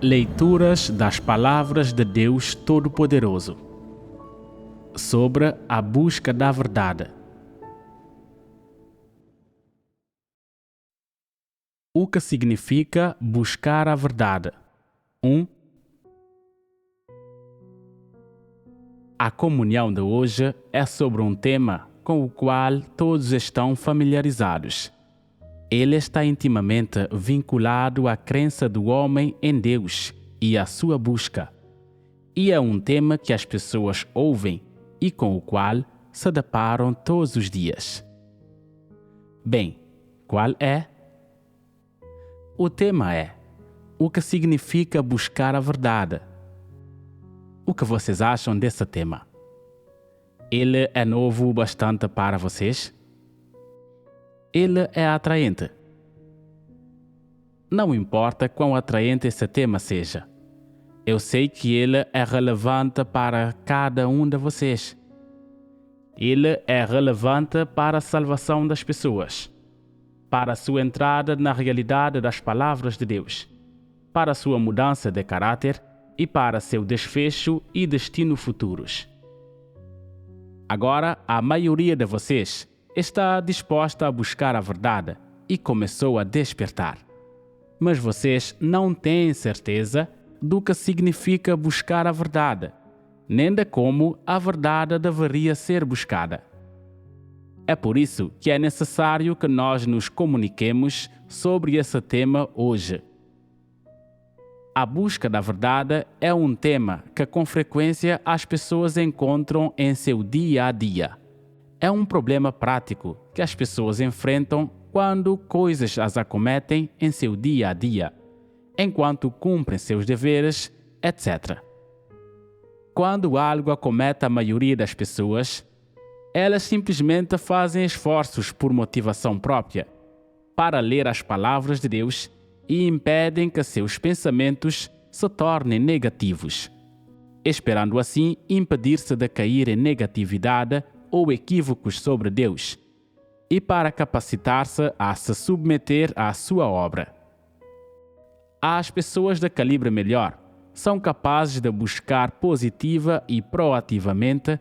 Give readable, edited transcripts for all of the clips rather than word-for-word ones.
Leituras das Palavras de Deus Todo-Poderoso sobre a busca da verdade. O que significa buscar a verdade? 1. A comunhão de hoje é sobre um tema com o qual todos estão familiarizados. Ele está intimamente vinculado à crença do homem em Deus e à sua busca. E é um tema que as pessoas ouvem e com o qual se deparam todos os dias. Bem, qual é? O tema é: o que significa buscar a verdade? O que vocês acham desse tema? Ele é novo o bastante para vocês? Ele é atraente. Não importa quão atraente esse tema seja. Eu sei que ele é relevante para cada um de vocês. Ele é relevante para a salvação das pessoas, para a sua entrada na realidade das palavras de Deus, para a sua mudança de caráter e para seu desfecho e destino futuros. Agora, a maioria de vocês está disposta a buscar a verdade e começou a despertar. Mas vocês não têm certeza do que significa buscar a verdade, nem de como a verdade deveria ser buscada. É por isso que é necessário que nós nos comuniquemos sobre esse tema hoje. A busca da verdade é um tema que com frequência as pessoas encontram em seu dia a dia. É um problema prático que as pessoas enfrentam quando coisas as acometem em seu dia a dia, enquanto cumprem seus deveres, etc. Quando algo acomete a maioria das pessoas, elas simplesmente fazem esforços por motivação própria para ler as palavras de Deus e impedem que seus pensamentos se tornem negativos, esperando assim impedir-se de cair em negatividade ou equívocos sobre Deus, e para capacitar-se a se submeter à sua obra. As pessoas de calibre melhor são capazes de buscar positiva e proativamente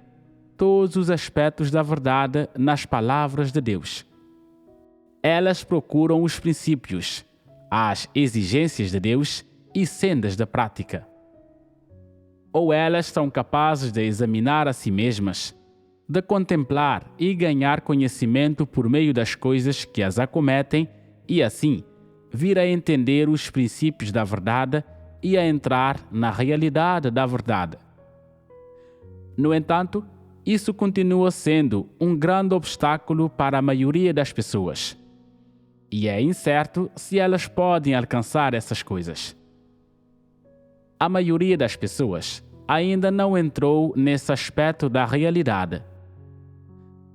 todos os aspectos da verdade nas palavras de Deus. Elas procuram os princípios, as exigências de Deus e sendas da prática. Ou elas são capazes de examinar a si mesmas, de contemplar e ganhar conhecimento por meio das coisas que as acometem e assim vir a entender os princípios da verdade e a entrar na realidade da verdade. No entanto, isso continua sendo um grande obstáculo para a maioria das pessoas. E é incerto se elas podem alcançar essas coisas. A maioria das pessoas ainda não entrou nesse aspecto da realidade.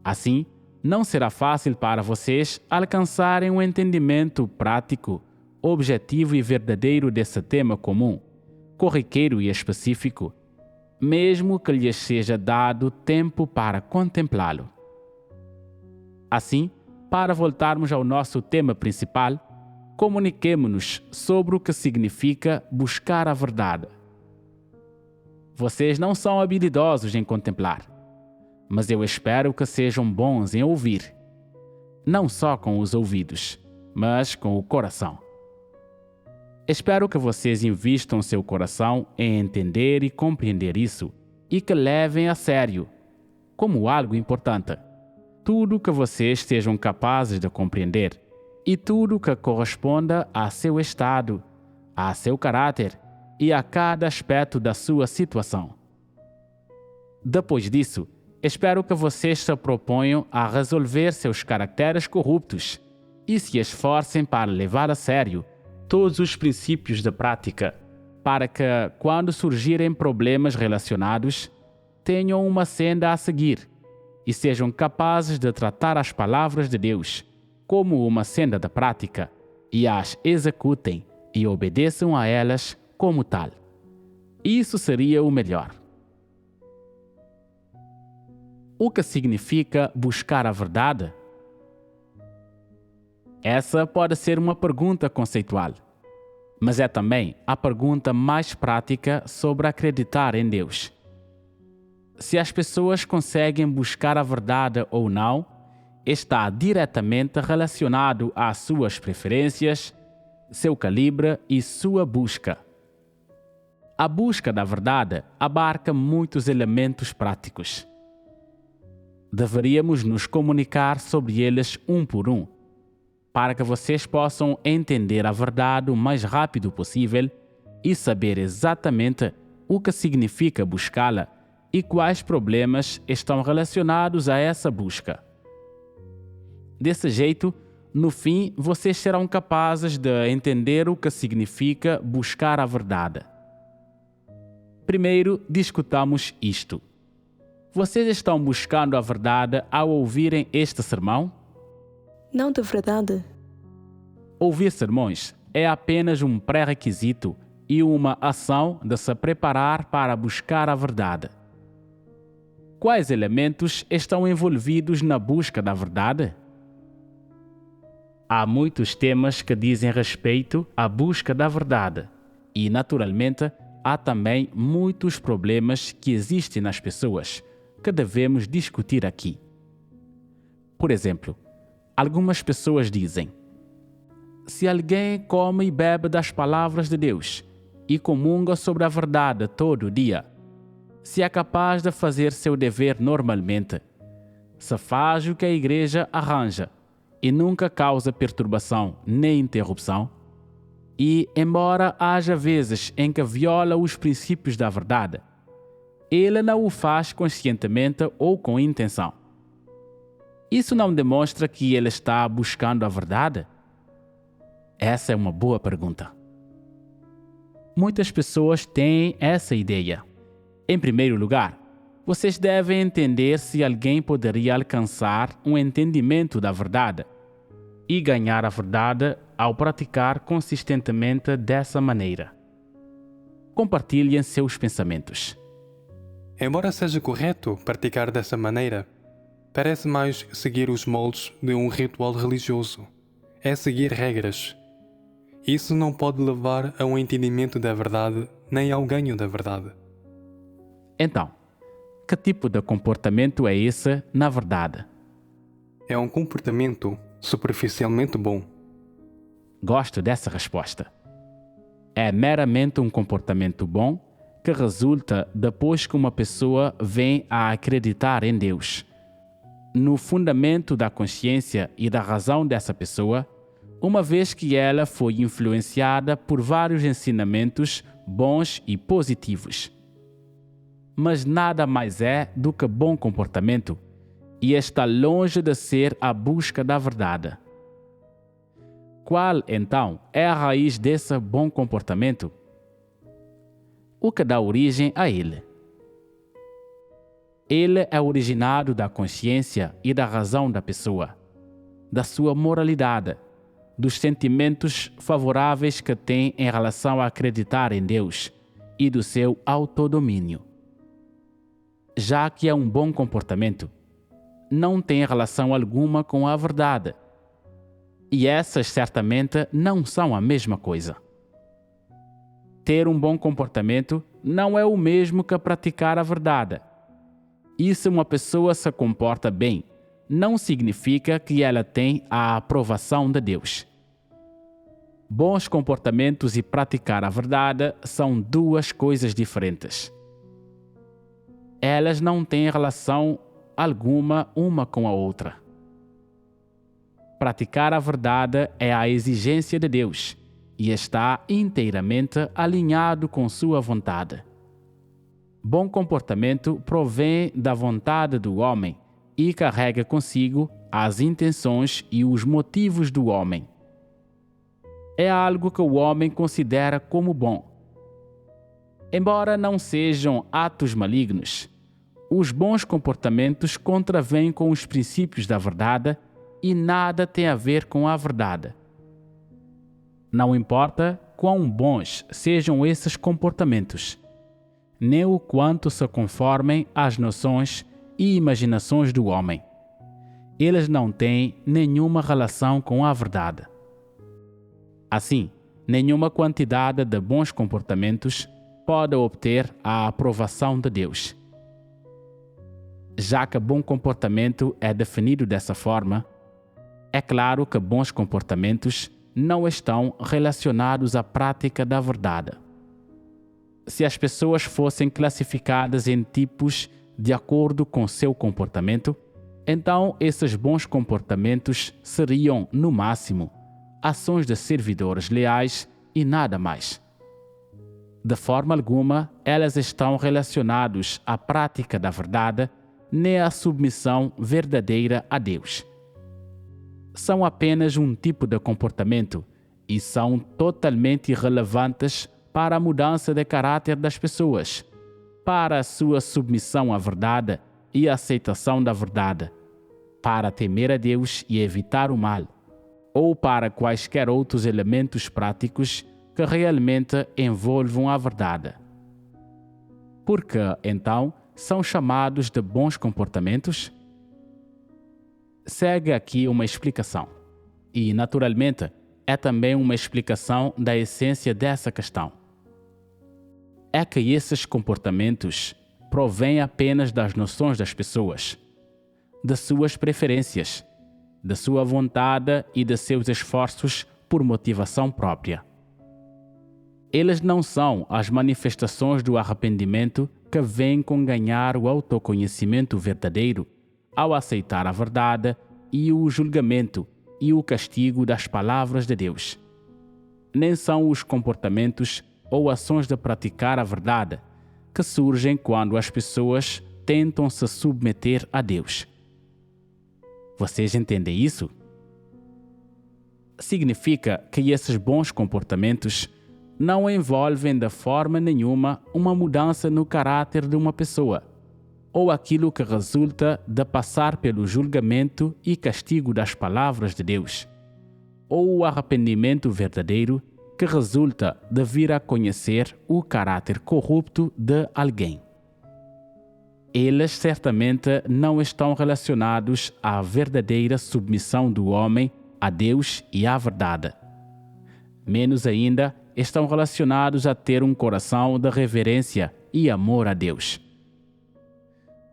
Assim, não será fácil para vocês alcançarem um entendimento prático, objetivo e verdadeiro desse tema comum, corriqueiro e específico, mesmo que lhes seja dado tempo para contemplá-lo. Assim, para voltarmos ao nosso tema principal, comuniquemo-nos sobre o que significa buscar a verdade. Vocês não são habilidosos em contemplar, mas eu espero que sejam bons em ouvir, não só com os ouvidos, mas com o coração. Espero que vocês invistam seu coração em entender e compreender isso e que levem a sério, como algo importante, tudo que vocês sejam capazes de compreender e tudo que corresponda a seu estado, a seu caráter e a cada aspecto da sua situação. Depois disso, espero que vocês se proponham a resolver seus caracteres corruptos e se esforcem para levar a sério todos os princípios da prática, para que, quando surgirem problemas relacionados, tenham uma senda a seguir e sejam capazes de tratar as palavras de Deus como uma senda da prática e as executem e obedeçam a elas como tal. Isso seria o melhor. O que significa buscar a verdade? Essa pode ser uma pergunta conceitual. mas é também a pergunta mais prática sobre acreditar em Deus. Se as pessoas conseguem buscar a verdade ou não, está diretamente relacionado às suas preferências, seu calibre e sua busca. A busca da verdade abarca muitos elementos práticos. Deveríamos nos comunicar sobre eles um por um, para que vocês possam entender a verdade o mais rápido possível e saber exatamente o que significa buscá-la e quais problemas estão relacionados a essa busca. Desse jeito, no fim, vocês serão capazes de entender o que significa buscar a verdade. Primeiro, discutamos isto. Vocês estão buscando a verdade ao ouvirem este sermão? Não de verdade. Ouvir sermões é apenas um pré-requisito e uma ação de se preparar para buscar a verdade. Quais elementos estão envolvidos na busca da verdade? Há muitos temas que dizem respeito à busca da verdade e, naturalmente, há também muitos problemas que existem nas pessoas que devemos discutir aqui. Por exemplo, algumas pessoas dizem: se alguém come e bebe das palavras de Deus e comunga sobre a verdade todo dia, se é capaz de fazer seu dever normalmente, se faz o que a igreja arranja e nunca causa perturbação nem interrupção, e, embora haja vezes em que viola os princípios da verdade, ele não o faz conscientemente ou com intenção. Isso não demonstra que ele está buscando a verdade? Essa é uma boa pergunta. Muitas pessoas têm essa ideia. Em primeiro lugar, vocês devem entender se alguém poderia alcançar um entendimento da verdade e ganhar a verdade ao praticar consistentemente dessa maneira. Compartilhem seus pensamentos. Embora seja correto praticar dessa maneira, parece mais seguir os moldes de um ritual religioso. É seguir regras. Isso não pode levar a um entendimento da verdade nem ao ganho da verdade. Então, que tipo de comportamento é esse, na verdade? É um comportamento superficialmente bom. Gosto dessa resposta. É meramente um comportamento bom que resulta depois que uma pessoa vem a acreditar em Deus. No fundamento da consciência e da razão dessa pessoa, uma vez que ela foi influenciada por vários ensinamentos bons e positivos. Mas nada mais é do que bom comportamento e está longe de ser a busca da verdade. Qual, então, é a raiz desse bom comportamento? O que dá origem a ele? Ele é originado da consciência e da razão da pessoa, da sua moralidade, dos sentimentos favoráveis que tem em relação a acreditar em Deus e do seu autodomínio. Já que é um bom comportamento, não tem relação alguma com a verdade. E essas certamente não são a mesma coisa. Ter um bom comportamento não é o mesmo que praticar a verdade. E se uma pessoa se comporta bem, não significa que ela tem a aprovação de Deus. Bons comportamentos e praticar a verdade são duas coisas diferentes. Elas não têm relação alguma uma com a outra. Praticar a verdade é a exigência de Deus e está inteiramente alinhado com sua vontade. Bom comportamento provém da vontade do homem e carrega consigo as intenções e os motivos do homem. É algo que o homem considera como bom. Embora não sejam atos malignos, os bons comportamentos contravêm com os princípios da verdade e nada tem a ver com a verdade. Não importa quão bons sejam esses comportamentos, nem o quanto se conformem às noções e imaginações do homem. Eles não têm nenhuma relação com a verdade. Assim, nenhuma quantidade de bons comportamentos pode obter a aprovação de Deus. Já que bom comportamento é definido dessa forma, é claro que bons comportamentos não estão relacionados à prática da verdade. Se as pessoas fossem classificadas em tipos de acordo com seu comportamento, então esses bons comportamentos seriam, no máximo, ações de servidores leais e nada mais. De forma alguma, elas estão relacionadas à prática da verdade, nem à submissão verdadeira a Deus. São apenas um tipo de comportamento e são totalmente irrelevantes para a mudança de caráter das pessoas, para a sua submissão à verdade e a aceitação da verdade, para temer a Deus e evitar o mal, ou para quaisquer outros elementos práticos que realmente envolvam a verdade. Por que, então, são chamados de bons comportamentos? Segue aqui uma explicação. E, naturalmente, é também uma explicação da essência dessa questão. É que esses comportamentos provêm apenas das noções das pessoas, de suas preferências, de sua vontade e de seus esforços por motivação própria. Eles não são as manifestações do arrependimento que vêm com ganhar o autoconhecimento verdadeiro ao aceitar a verdade e o julgamento e o castigo das palavras de Deus. Nem são os comportamentos ou ações de praticar a verdade que surgem quando as pessoas tentam se submeter a Deus. Vocês entendem isso? Significa que esses bons comportamentos não envolvem de forma nenhuma uma mudança no caráter de uma pessoa, ou aquilo que resulta de passar pelo julgamento e castigo das palavras de Deus, ou o arrependimento verdadeiro que resulta de vir a conhecer o caráter corrupto de alguém. Eles certamente não estão relacionados à verdadeira submissão do homem a Deus e à verdade. Menos ainda, estão relacionados a ter um coração de reverência e amor a Deus.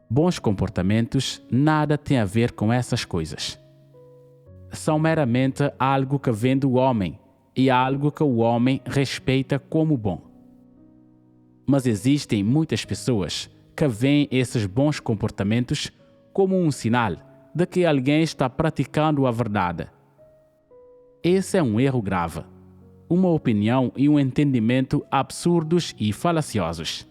Bons comportamentos nada têm a ver com essas coisas. São meramente algo que vem do homem e algo que o homem respeita como bom. Mas existem muitas pessoas que veem esses bons comportamentos como um sinal de que alguém está praticando a verdade. Esse é um erro grave, uma opinião e um entendimento absurdos e falaciosos.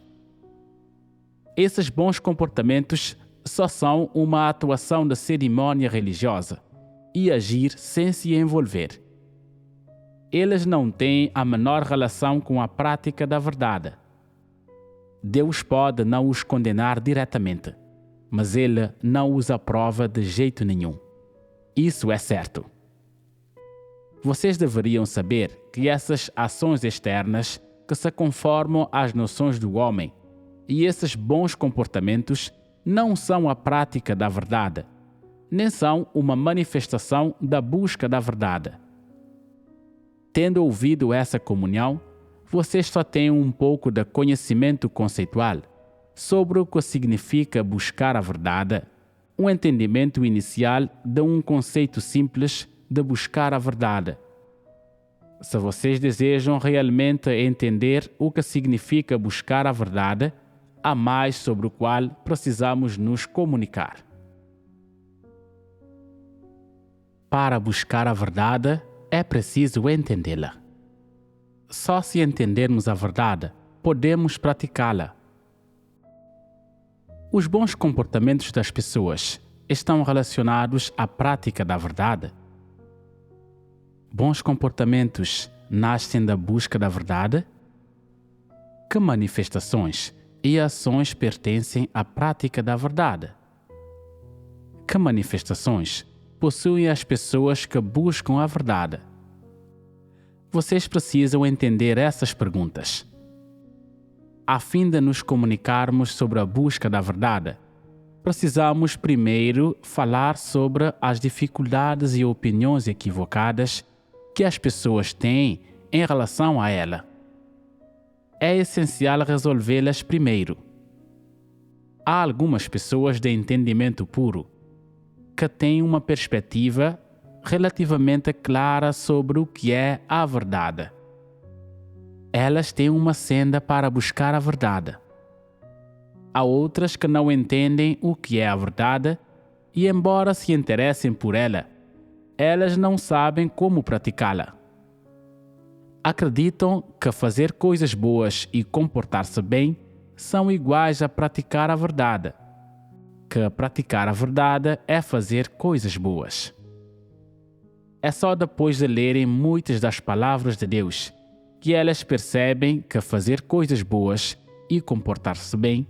Esses bons comportamentos só são uma atuação de cerimônia religiosa e agir sem se envolver. Eles não têm a menor relação com a prática da verdade. Deus pode não os condenar diretamente, mas Ele não os aprova de jeito nenhum. Isso é certo. Vocês deveriam saber que essas ações externas que se conformam às noções do homem e esses bons comportamentos não são a prática da verdade, nem são uma manifestação da busca da verdade. Tendo ouvido essa comunhão, vocês só têm um pouco de conhecimento conceitual sobre o que significa buscar a verdade, um entendimento inicial de um conceito simples de buscar a verdade. Se vocês desejam realmente entender o que significa buscar a verdade, há mais sobre o qual precisamos nos comunicar. Para buscar a verdade, é preciso entendê-la. Só se entendermos a verdade, podemos praticá-la. Os bons comportamentos das pessoas estão relacionados à prática da verdade. Bons comportamentos nascem da busca da verdade? Que manifestações e ações pertencem à prática da verdade? Que manifestações possuem as pessoas que buscam a verdade? Vocês precisam entender essas perguntas. A fim de nos comunicarmos sobre a busca da verdade, precisamos primeiro falar sobre as dificuldades e opiniões equivocadas que as pessoas têm em relação a ela. É essencial resolvê-las primeiro. Há algumas pessoas de entendimento puro que têm uma perspectiva relativamente clara sobre o que é a verdade. Elas têm uma senda para buscar a verdade. Há outras que não entendem o que é a verdade e, embora se interessem por ela, elas não sabem como praticá-la. Acreditam que fazer coisas boas e comportar-se bem são iguais a praticar a verdade, que praticar a verdade é fazer coisas boas. É só depois de lerem muitas das palavras de Deus que elas percebem que fazer coisas boas e comportar-se bem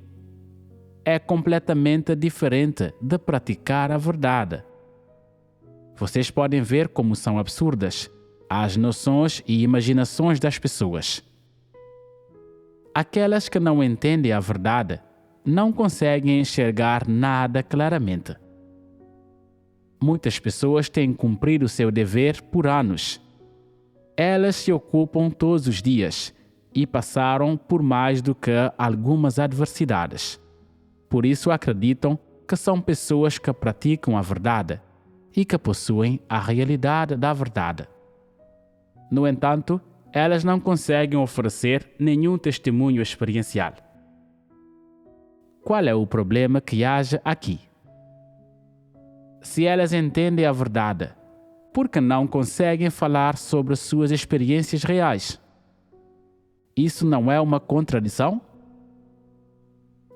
é completamente diferente de praticar a verdade. Vocês podem ver como são absurdas as noções e imaginações das pessoas. Aquelas que não entendem a verdade não conseguem enxergar nada claramente. Muitas pessoas têm cumprido seu dever por anos. Elas se ocupam todos os dias e passaram por mais do que algumas adversidades. Por isso acreditam que são pessoas que praticam a verdade e que possuem a realidade da verdade. No entanto, elas não conseguem oferecer nenhum testemunho experiencial. Qual é o problema que haja aqui? Se elas entendem a verdade, por que não conseguem falar sobre suas experiências reais? Isso não é uma contradição?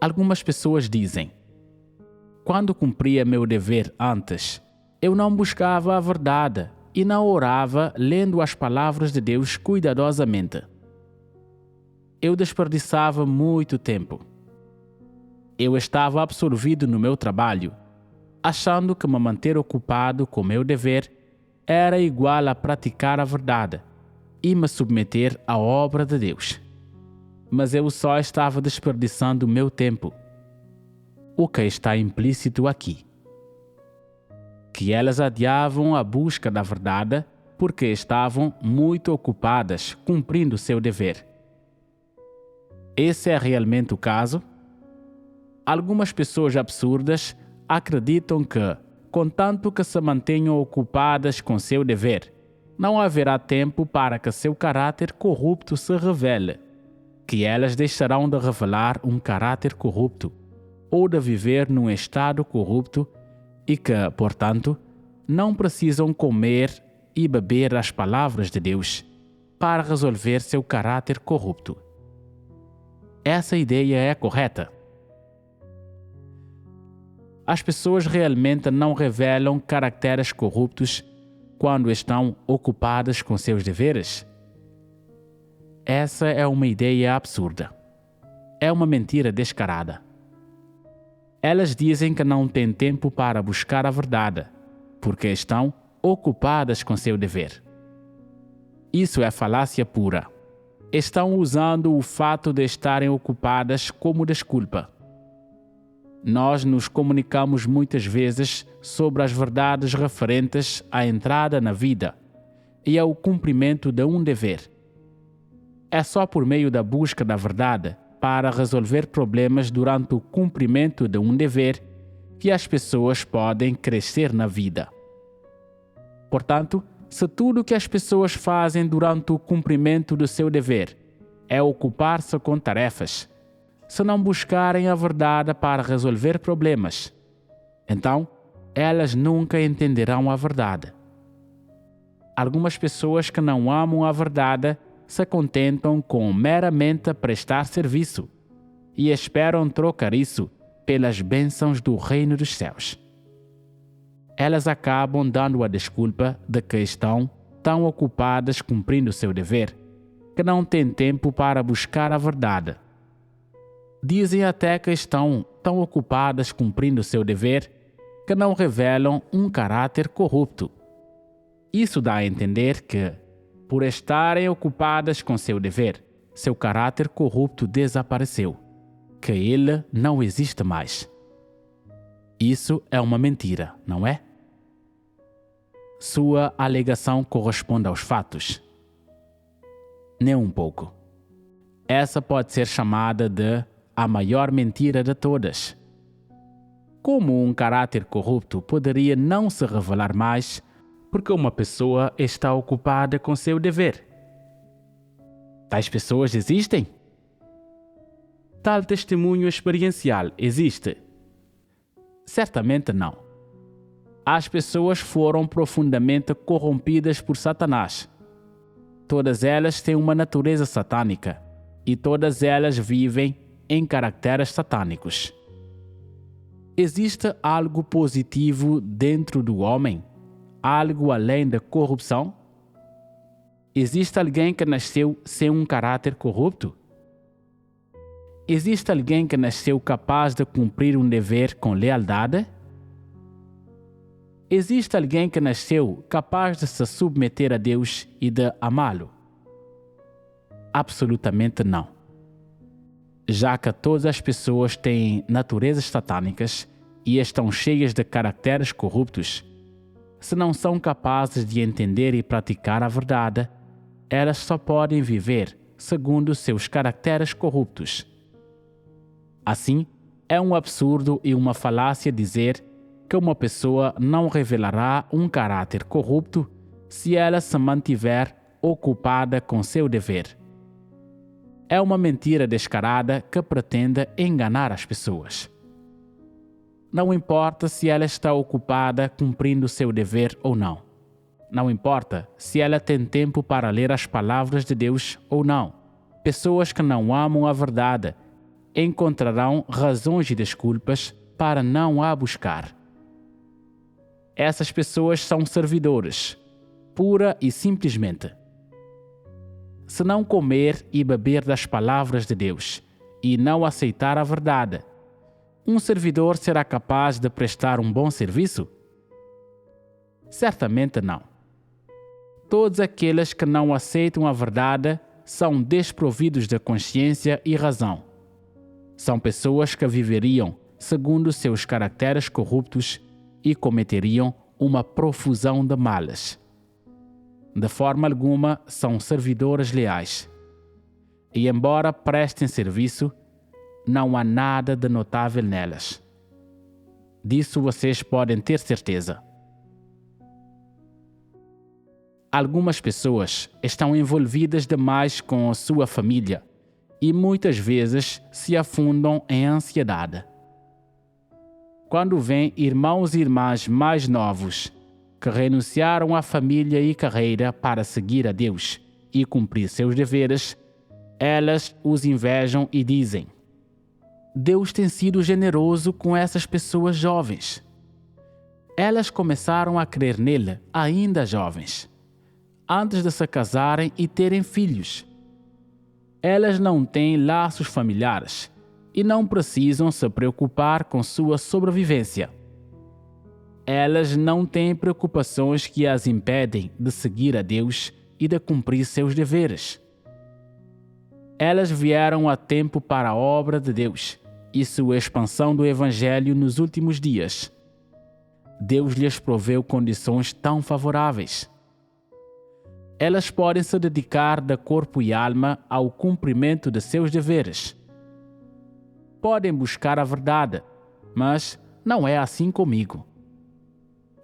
Algumas pessoas dizem: quando cumpria meu dever antes, eu não buscava a verdade e não orava lendo as palavras de Deus cuidadosamente. Eu desperdiçava muito tempo. Eu estava absorvido no meu trabalho, achando que me manter ocupado com meu dever era igual a praticar a verdade e me submeter à obra de Deus. Mas eu só estava desperdiçando meu tempo. O que está implícito aqui? Que elas adiavam a busca da verdade porque estavam muito ocupadas cumprindo seu dever. Esse é realmente o caso? Algumas pessoas absurdas acreditam que, contanto que se mantenham ocupadas com seu dever, não haverá tempo para que seu caráter corrupto se revele, que elas deixarão de revelar um caráter corrupto ou de viver num estado corrupto e que, portanto, não precisam comer e beber as palavras de Deus para resolver seu caráter corrupto. Essa ideia é correta? As pessoas realmente não revelam caracteres corruptos quando estão ocupadas com seus deveres? Essa é uma ideia absurda. É uma mentira descarada. Elas dizem que não têm tempo para buscar a verdade, porque estão ocupadas com seu dever. Isso é falácia pura. Estão usando o fato de estarem ocupadas como desculpa. Nós nos comunicamos muitas vezes sobre as verdades referentes à entrada na vida e ao cumprimento de um dever. É só por meio da busca da verdade para resolver problemas durante o cumprimento de um dever que as pessoas podem crescer na vida. Portanto, se tudo o que as pessoas fazem durante o cumprimento do seu dever é ocupar-se com tarefas, se não buscarem a verdade para resolver problemas, então elas nunca entenderão a verdade. Algumas pessoas que não amam a verdade se contentam com meramente prestar serviço e esperam trocar isso pelas bênçãos do reino dos céus. Elas acabam dando a desculpa de que estão tão ocupadas cumprindo seu dever que não têm tempo para buscar a verdade. Dizem até que estão tão ocupadas cumprindo seu dever que não revelam um caráter corrupto. Isso dá a entender que, por estarem ocupadas com seu dever, seu caráter corrupto desapareceu, que ele não existe mais. Isso é uma mentira, não é? Sua alegação corresponde aos fatos. Nem um pouco. Essa pode ser chamada de a maior mentira de todas. Como um caráter corrupto poderia não se revelar mais porque uma pessoa está ocupada com seu dever? Tais pessoas existem? Tal testemunho experiencial existe? Certamente não. As pessoas foram profundamente corrompidas por Satanás. Todas elas têm uma natureza satânica e todas elas vivem em caracteres satânicos. Existe algo positivo dentro do homem? Algo além da corrupção? Existe alguém que nasceu sem um caráter corrupto? Existe alguém que nasceu capaz de cumprir um dever com lealdade? Existe alguém que nasceu capaz de se submeter a Deus e de amá-lo? Absolutamente não. Já que todas as pessoas têm naturezas satânicas e estão cheias de caracteres corruptos, se não são capazes de entender e praticar a verdade, elas só podem viver segundo seus caracteres corruptos. Assim, é um absurdo e uma falácia dizer que uma pessoa não revelará um caráter corrupto se ela se mantiver ocupada com seu dever. É uma mentira descarada que pretende enganar as pessoas. Não importa se ela está ocupada cumprindo seu dever ou não. Não importa se ela tem tempo para ler as palavras de Deus ou não. Pessoas que não amam a verdade encontrarão razões e desculpas para não a buscar. Essas pessoas são servidores, pura e simplesmente. Se não comer e beber das palavras de Deus e não aceitar a verdade, um servidor será capaz de prestar um bom serviço? Certamente não. Todos aqueles que não aceitam a verdade são desprovidos de consciência e razão. São pessoas que viveriam segundo seus caracteres corruptos e cometeriam uma profusão de males. De forma alguma são servidores leais. E embora prestem serviço, não há nada de notável nelas. Disso vocês podem ter certeza. Algumas pessoas estão envolvidas demais com a sua família e muitas vezes se afundam em ansiedade. Quando vêm irmãos e irmãs mais novos que renunciaram à família e carreira para seguir a Deus e cumprir seus deveres, elas os invejam e dizem: Deus tem sido generoso com essas pessoas jovens. Elas começaram a crer nele ainda jovens, antes de se casarem e terem filhos. Elas não têm laços familiares e não precisam se preocupar com sua sobrevivência. Elas não têm preocupações que as impedem de seguir a Deus e de cumprir seus deveres. Elas vieram a tempo para a obra de Deus e sua expansão do Evangelho nos últimos dias. Deus lhes proveu condições tão favoráveis. Elas podem se dedicar de corpo e alma ao cumprimento de seus deveres. Podem buscar a verdade, mas não é assim comigo.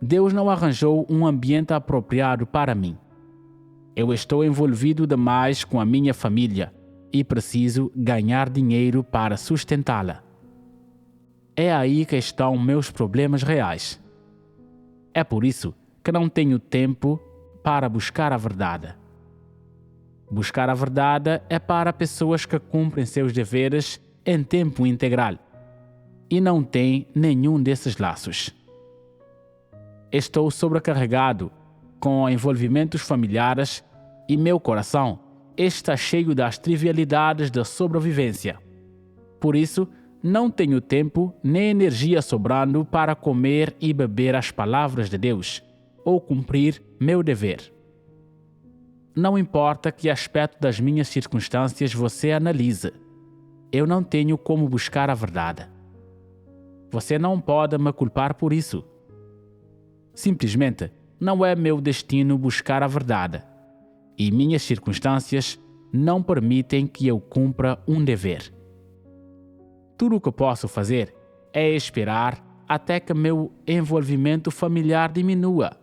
Deus não arranjou um ambiente apropriado para mim. Eu estou envolvido demais com a minha família e preciso ganhar dinheiro para sustentá-la. É aí que estão meus problemas reais. É por isso que não tenho tempo para buscar a verdade. Buscar a verdade é para pessoas que cumprem seus deveres em tempo integral e não têm nenhum desses laços. Estou sobrecarregado com envolvimentos familiares e meu coração está cheio das trivialidades da sobrevivência. Por isso, não tenho tempo nem energia sobrando para comer e beber as palavras de Deus ou cumprir meu dever. Não importa que aspecto das minhas circunstâncias você analise, eu não tenho como buscar a verdade. Você não pode me culpar por isso. Simplesmente, não é meu destino buscar a verdade, e minhas circunstâncias não permitem que eu cumpra um dever. Tudo o que posso fazer é esperar até que meu envolvimento familiar diminua,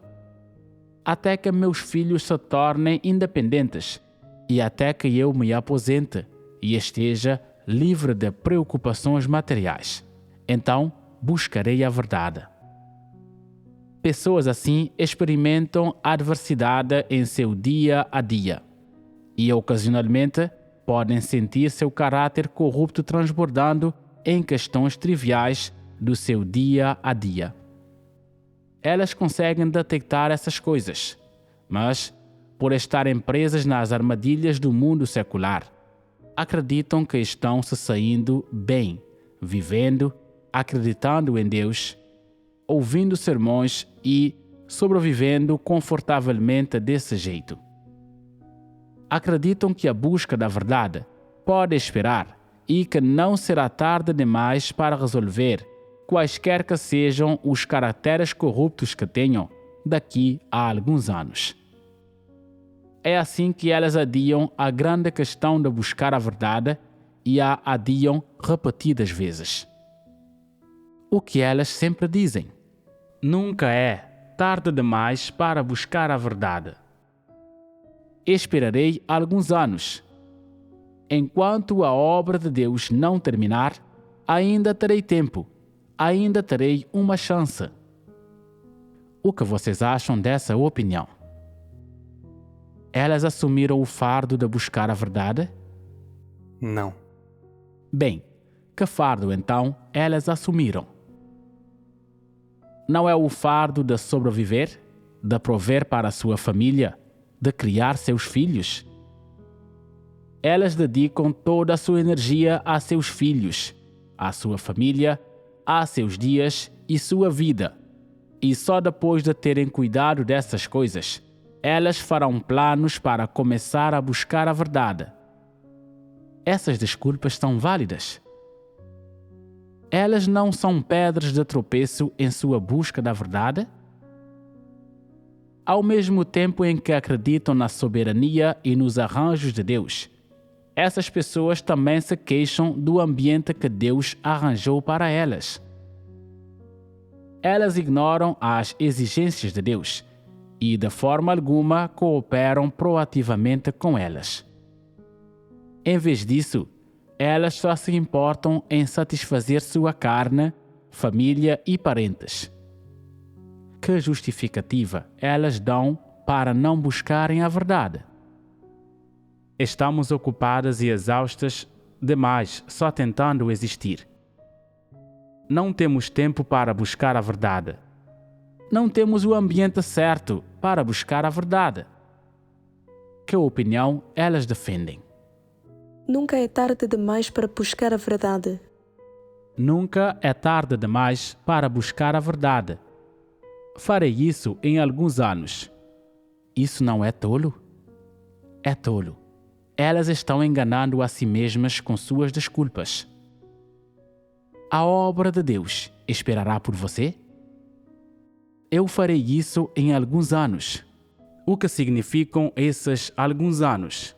até que meus filhos se tornem independentes e até que eu me aposente e esteja livre de preocupações materiais. Então, buscarei a verdade. Pessoas assim experimentam adversidade em seu dia a dia e, ocasionalmente, podem sentir seu caráter corrupto transbordando em questões triviais do seu dia a dia. Elas conseguem detectar essas coisas, mas, por estarem presas nas armadilhas do mundo secular, acreditam que estão se saindo bem, vivendo, acreditando em Deus, ouvindo sermões e sobrevivendo confortavelmente desse jeito. Acreditam que a busca da verdade pode esperar e que não será tarde demais para resolver quaisquer que sejam os caracteres corruptos que tenham daqui a alguns anos. É assim que elas adiam a grande questão de buscar a verdade e a adiam repetidas vezes. O que elas sempre dizem: nunca é tarde demais para buscar a verdade. Esperarei alguns anos. Enquanto a obra de Deus não terminar, ainda terei tempo, ainda terei uma chance. O que vocês acham dessa opinião? Elas assumiram o fardo de buscar a verdade? Não. Bem, que fardo então elas assumiram? Não é o fardo de sobreviver, de prover para a sua família, de criar seus filhos? Elas dedicam toda a sua energia a seus filhos, à sua família, a seus dias e sua vida. E só depois de terem cuidado dessas coisas, elas farão planos para começar a buscar a verdade. Essas desculpas são válidas. Elas não são pedras de tropeço em sua busca da verdade? Ao mesmo tempo em que acreditam na soberania e nos arranjos de Deus, essas pessoas também se queixam do ambiente que Deus arranjou para elas. Elas ignoram as exigências de Deus e, de forma alguma, cooperam proativamente com elas. Em vez disso, elas só se importam em satisfazer sua carne, família e parentes. Que justificativa elas dão para não buscarem a verdade? Estamos ocupadas e exaustas demais só tentando existir. Não temos tempo para buscar a verdade. Não temos o ambiente certo para buscar a verdade. Que opinião elas defendem? Nunca é tarde demais para buscar a verdade. Nunca é tarde demais para buscar a verdade. Farei isso em alguns anos. Isso não é tolo? É tolo. Elas estão enganando a si mesmas com suas desculpas. A obra de Deus esperará por você? Eu farei isso em alguns anos. O que significam esses alguns anos?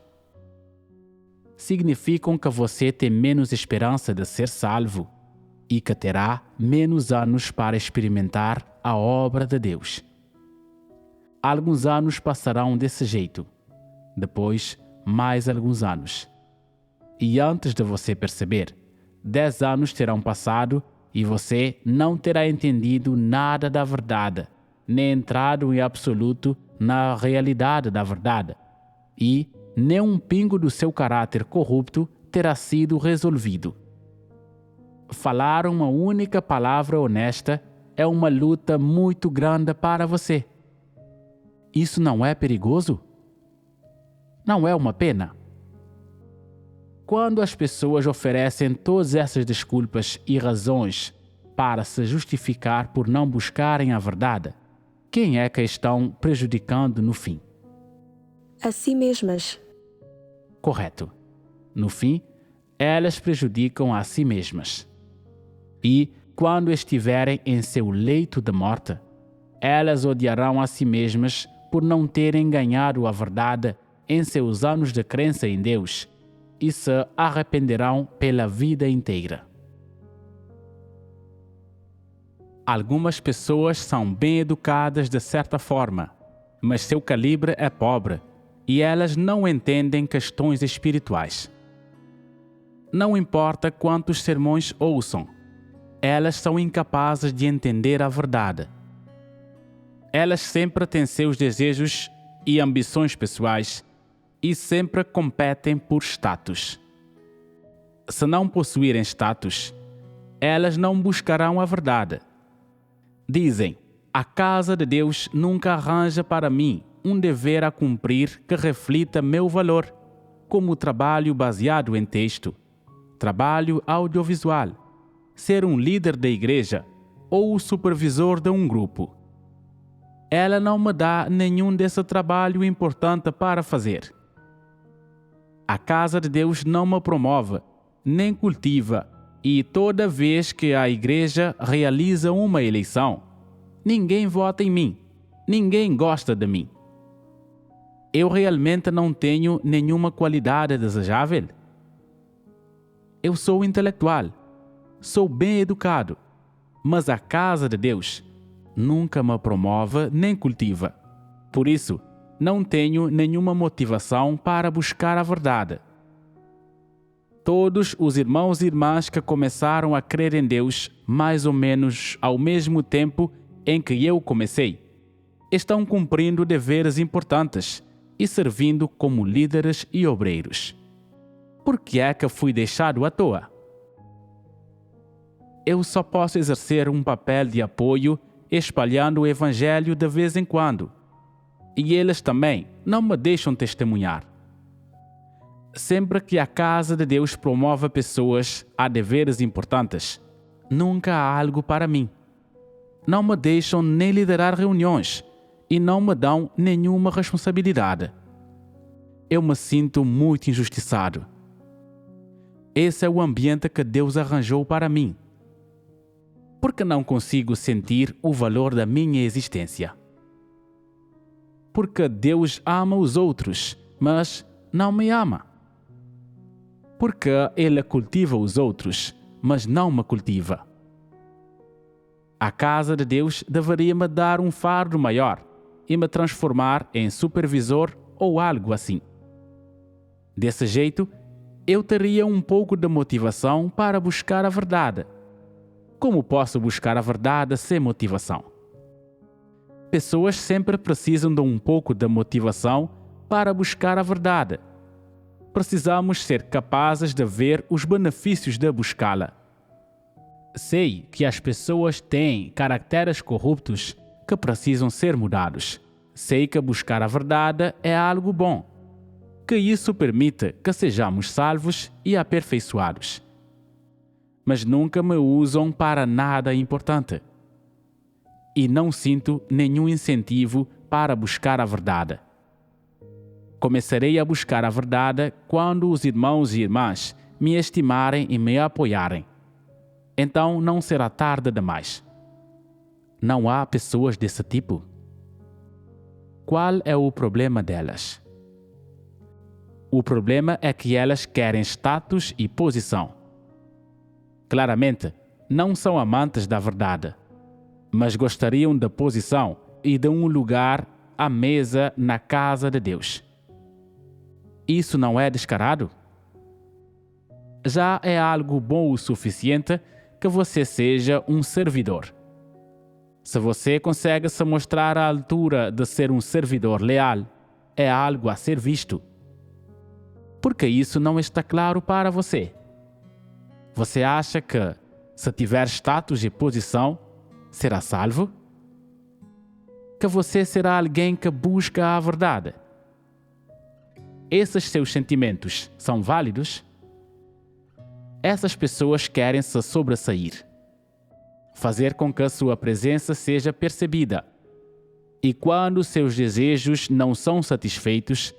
Significam que você tem menos esperança de ser salvo e que terá menos anos para experimentar a obra de Deus. Alguns anos passarão desse jeito. Depois, mais alguns anos. E antes de você perceber, 10 anos terão passado e você não terá entendido nada da verdade, nem entrado em absoluto na realidade da verdade. E nem um pingo do seu caráter corrupto terá sido resolvido. Falar uma única palavra honesta é uma luta muito grande para você. Isso não é perigoso? Não é uma pena? Quando as pessoas oferecem todas essas desculpas e razões para se justificar por não buscarem a verdade, quem é que estão prejudicando no fim? A si mesmas. Correto. No fim, elas prejudicam a si mesmas. E, quando estiverem em seu leito de morte, elas odiarão a si mesmas por não terem ganhado a verdade em seus anos de crença em Deus e se arrependerão pela vida inteira. Algumas pessoas são bem educadas de certa forma, mas seu calibre é pobre e elas não entendem questões espirituais. Não importa quantos sermões ouçam, elas são incapazes de entender a verdade. Elas sempre têm seus desejos e ambições pessoais e sempre competem por status. Se não possuírem status, elas não buscarão a verdade. Dizem: a casa de Deus nunca arranja para mim um dever a cumprir que reflita meu valor, como trabalho baseado em texto, trabalho audiovisual, ser um líder da igreja ou o supervisor de um grupo. Ela não me dá nenhum desse trabalho importante para fazer. A casa de Deus não me promove, nem cultiva, e toda vez que a igreja realiza uma eleição, ninguém vota em mim, ninguém gosta de mim. Eu realmente não tenho nenhuma qualidade desejável? Eu sou intelectual, sou bem educado, mas a casa de Deus nunca me promove nem cultiva. Por isso, não tenho nenhuma motivação para buscar a verdade. Todos os irmãos e irmãs que começaram a crer em Deus mais ou menos ao mesmo tempo em que eu comecei, estão cumprindo deveres importantes e servindo como líderes e obreiros. Por que é que fui deixado à toa? Eu só posso exercer um papel de apoio espalhando o evangelho de vez em quando. E eles também não me deixam testemunhar. Sempre que a casa de Deus promove pessoas a deveres importantes, nunca há algo para mim. Não me deixam nem liderar reuniões e não me dão nenhuma responsabilidade. Eu me sinto muito injustiçado. Esse é o ambiente que Deus arranjou para mim. Porque não consigo sentir o valor da minha existência. Porque Deus ama os outros, mas não me ama. Porque Ele cultiva os outros, mas não me cultiva. A casa de Deus deveria me dar um fardo maior e me transformar em supervisor ou algo assim. Desse jeito, eu teria um pouco de motivação para buscar a verdade. Como posso buscar a verdade sem motivação? Pessoas sempre precisam de um pouco de motivação para buscar a verdade. Precisamos ser capazes de ver os benefícios de buscá-la. Sei que as pessoas têm caracteres corruptos que precisam ser mudados. Sei que buscar a verdade é algo bom, que isso permite que sejamos salvos e aperfeiçoados. Mas nunca me usam para nada importante. E não sinto nenhum incentivo para buscar a verdade. Começarei a buscar a verdade quando os irmãos e irmãs me estimarem e me apoiarem. Então não será tarde demais. Não há pessoas desse tipo? Qual é o problema delas? O problema é que elas querem status e posição. Claramente, não são amantes da verdade, mas gostariam da posição e de um lugar à mesa na casa de Deus. Isso não é descarado? Já é algo bom o suficiente que você seja um servidor. Se você consegue se mostrar à altura de ser um servidor leal, é algo a ser visto. Por que isso não está claro para você? Você acha que, se tiver status e posição, será salvo? Que você será alguém que busca a verdade? Esses seus sentimentos são válidos? Essas pessoas querem se sobressair, fazer com que sua presença seja percebida. E quando seus desejos não são satisfeitos,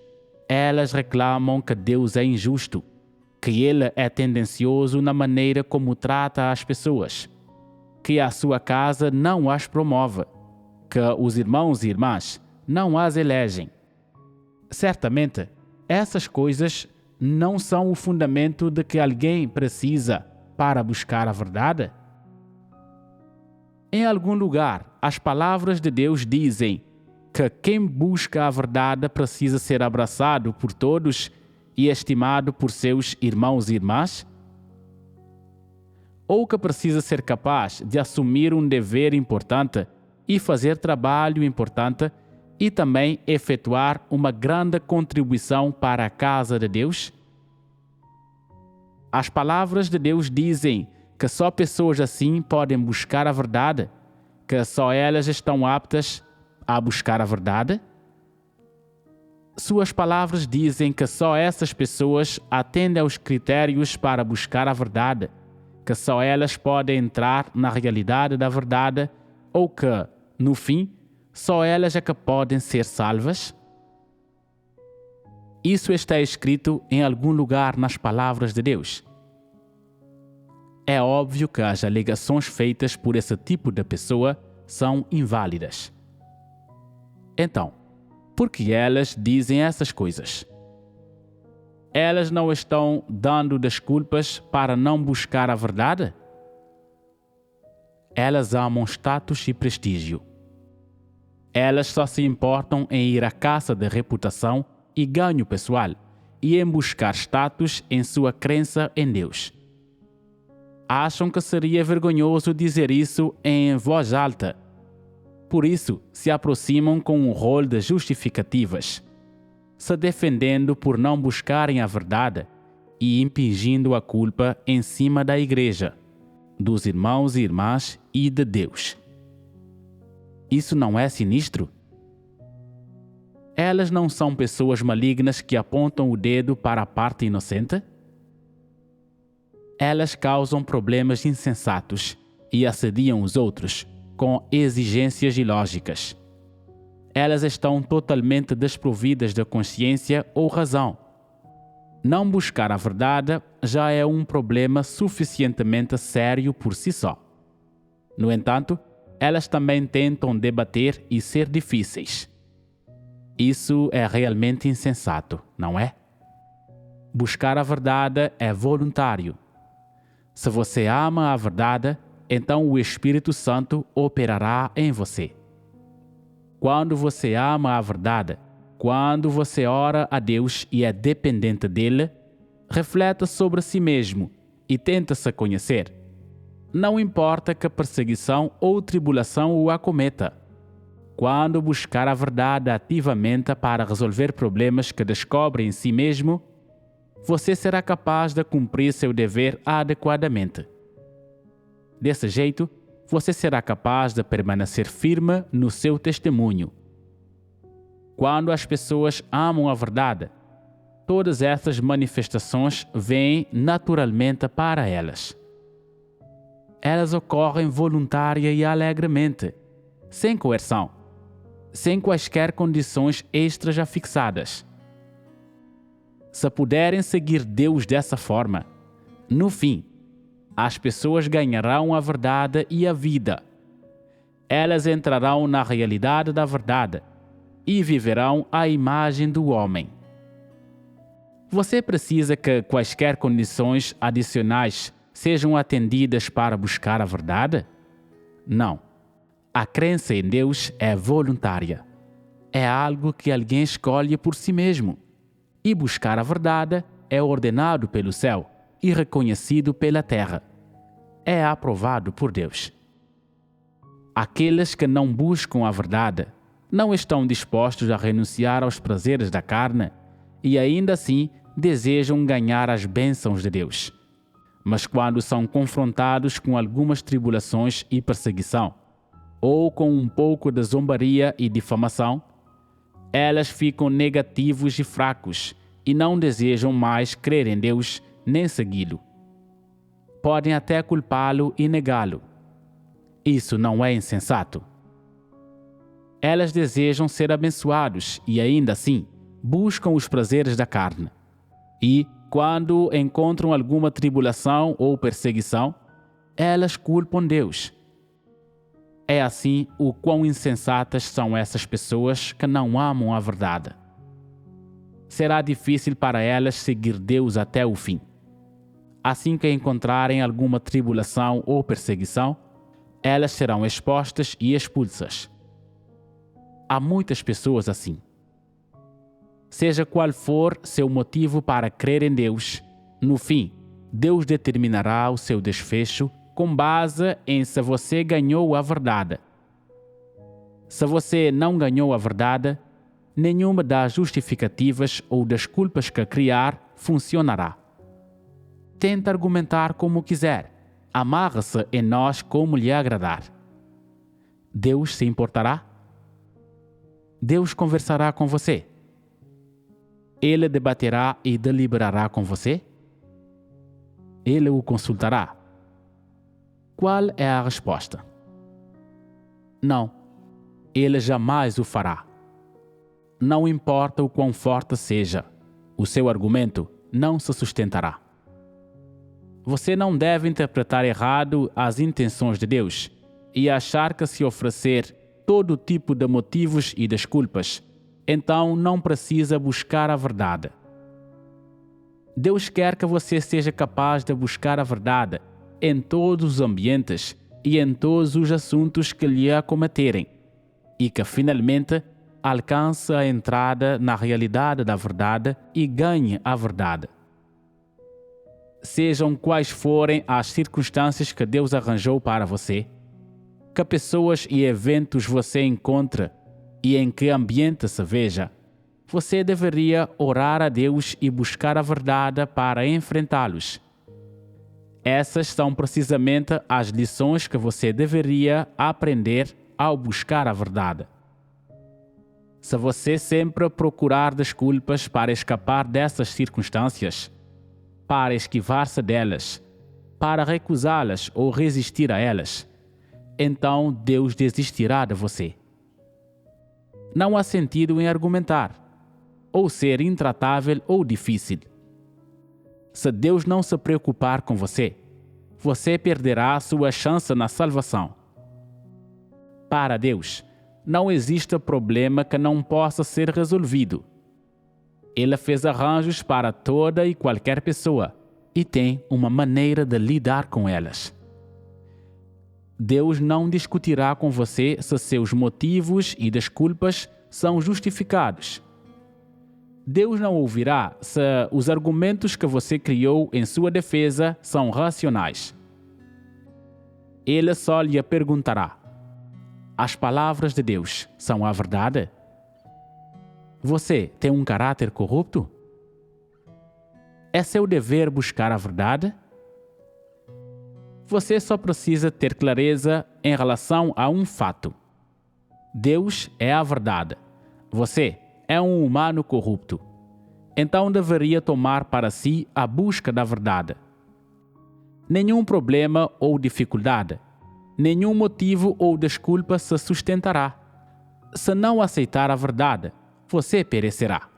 elas reclamam que Deus é injusto, que Ele é tendencioso na maneira como trata as pessoas, que a sua casa não as promove, que os irmãos e irmãs não as elegem. Certamente, essas coisas não são o fundamento de que alguém precisa para buscar a verdade? Em algum lugar, as palavras de Deus dizem que quem busca a verdade precisa ser abraçado por todos e estimado por seus irmãos e irmãs? Ou que precisa ser capaz de assumir um dever importante e fazer trabalho importante e também efetuar uma grande contribuição para a casa de Deus? As palavras de Deus dizem que só pessoas assim podem buscar a verdade, que só elas estão aptas a buscar a verdade? Suas palavras dizem que só essas pessoas atendem aos critérios para buscar a verdade, que só elas podem entrar na realidade da verdade ou que, no fim, só elas é que podem ser salvas? Isso está escrito em algum lugar nas palavras de Deus. É óbvio que as alegações feitas por esse tipo de pessoa são inválidas. Então, por que elas dizem essas coisas? Elas não estão dando desculpas para não buscar a verdade? Elas amam status e prestígio. Elas só se importam em ir à caça de reputação e ganho pessoal e em buscar status em sua crença em Deus. Acham que seria vergonhoso dizer isso em voz alta. Por isso, se aproximam com um rol de justificativas, se defendendo por não buscarem a verdade e impingindo a culpa em cima da igreja, dos irmãos e irmãs e de Deus. Isso não é sinistro? Elas não são pessoas malignas que apontam o dedo para a parte inocente? Elas causam problemas insensatos e assediam os outros com exigências ilógicas. Elas estão totalmente desprovidas de consciência ou razão. Não buscar a verdade já é um problema suficientemente sério por si só. No entanto, elas também tentam debater e ser difíceis. Isso é realmente insensato, não é? Buscar a verdade é voluntário. Se você ama a verdade, então o Espírito Santo operará em você. Quando você ama a verdade, quando você ora a Deus e é dependente dele, refleta sobre si mesmo e tenta se conhecer. Não importa que perseguição ou tribulação o acometa. Quando buscar a verdade ativamente para resolver problemas que descobre em si mesmo, você será capaz de cumprir seu dever adequadamente. Desse jeito, você será capaz de permanecer firme no seu testemunho. Quando as pessoas amam a verdade, todas essas manifestações vêm naturalmente para elas. Elas ocorrem voluntária e alegremente, sem coerção, sem quaisquer condições extras já fixadas. Se puderem seguir Deus dessa forma, no fim, as pessoas ganharão a verdade e a vida. Elas entrarão na realidade da verdade e viverão à imagem do homem. Você precisa que quaisquer condições adicionais sejam atendidas para buscar a verdade? Não. A crença em Deus é voluntária. É algo que alguém escolhe por si mesmo. E buscar a verdade é ordenado pelo céu e reconhecido pela terra. É aprovado por Deus. Aqueles que não buscam a verdade não estão dispostos a renunciar aos prazeres da carne e ainda assim desejam ganhar as bênçãos de Deus. Mas quando são confrontados com algumas tribulações e perseguição, ou com um pouco de zombaria e difamação, elas ficam negativos e fracos e não desejam mais crer em Deus nem segui-lo. Podem até culpá-lo e negá-lo. Isso não é insensato. Elas desejam ser abençoados e ainda assim buscam os prazeres da carne. E, quando encontram alguma tribulação ou perseguição, elas culpam Deus. É assim o quão insensatas são essas pessoas que não amam a verdade. será difícil para elas seguir Deus até o fim. Assim que encontrarem alguma tribulação ou perseguição, elas serão expostas e expulsas. Há muitas pessoas assim. Seja qual for seu motivo para crer em Deus, no fim, Deus determinará o seu desfecho com base em se você ganhou a verdade. Se você não ganhou a verdade, nenhuma das justificativas ou desculpas que criar funcionará. Tente argumentar como quiser. Amarre-se em nós como lhe agradar. Deus se importará? Deus conversará com você? Ele debaterá e deliberará com você? Ele o consultará? Qual é a resposta? Não, ele jamais o fará. Não importa o quão forte seja, o seu argumento não se sustentará. Você não deve interpretar errado as intenções de Deus e achar que se oferecer todo tipo de motivos e desculpas, então não precisa buscar a verdade. Deus quer que você seja capaz de buscar a verdade em todos os ambientes e em todos os assuntos que lhe acometerem, e que finalmente alcance a entrada na realidade da verdade e ganhe a verdade. Sejam quais forem as circunstâncias que Deus arranjou para você, que pessoas e eventos você encontra e em que ambiente se veja, você deveria orar a Deus e buscar a verdade para enfrentá-los. Essas são precisamente as lições que você deveria aprender ao buscar a verdade. Se você sempre procurar desculpas para escapar dessas circunstâncias, para esquivar-se delas, para recusá-las ou resistir a elas, então Deus desistirá de você. Não há sentido em argumentar, ou ser intratável ou difícil. Se Deus não se preocupar com você, você perderá a sua chance na salvação. Para Deus, não existe problema que não possa ser resolvido. Ele fez arranjos para toda e qualquer pessoa e tem uma maneira de lidar com elas. Deus não discutirá com você se seus motivos e desculpas são justificados. Deus não ouvirá se os argumentos que você criou em sua defesa são racionais. Ele só lhe perguntará: as palavras de Deus são a verdade? Você tem um caráter corrupto? É seu dever buscar a verdade? Você só precisa ter clareza em relação a um fato. Deus é a verdade. Você é um humano corrupto. Então deveria tomar para si a busca da verdade. Nenhum problema ou dificuldade, nenhum motivo ou desculpa se sustentará. Se não aceitar a verdade, você perecerá.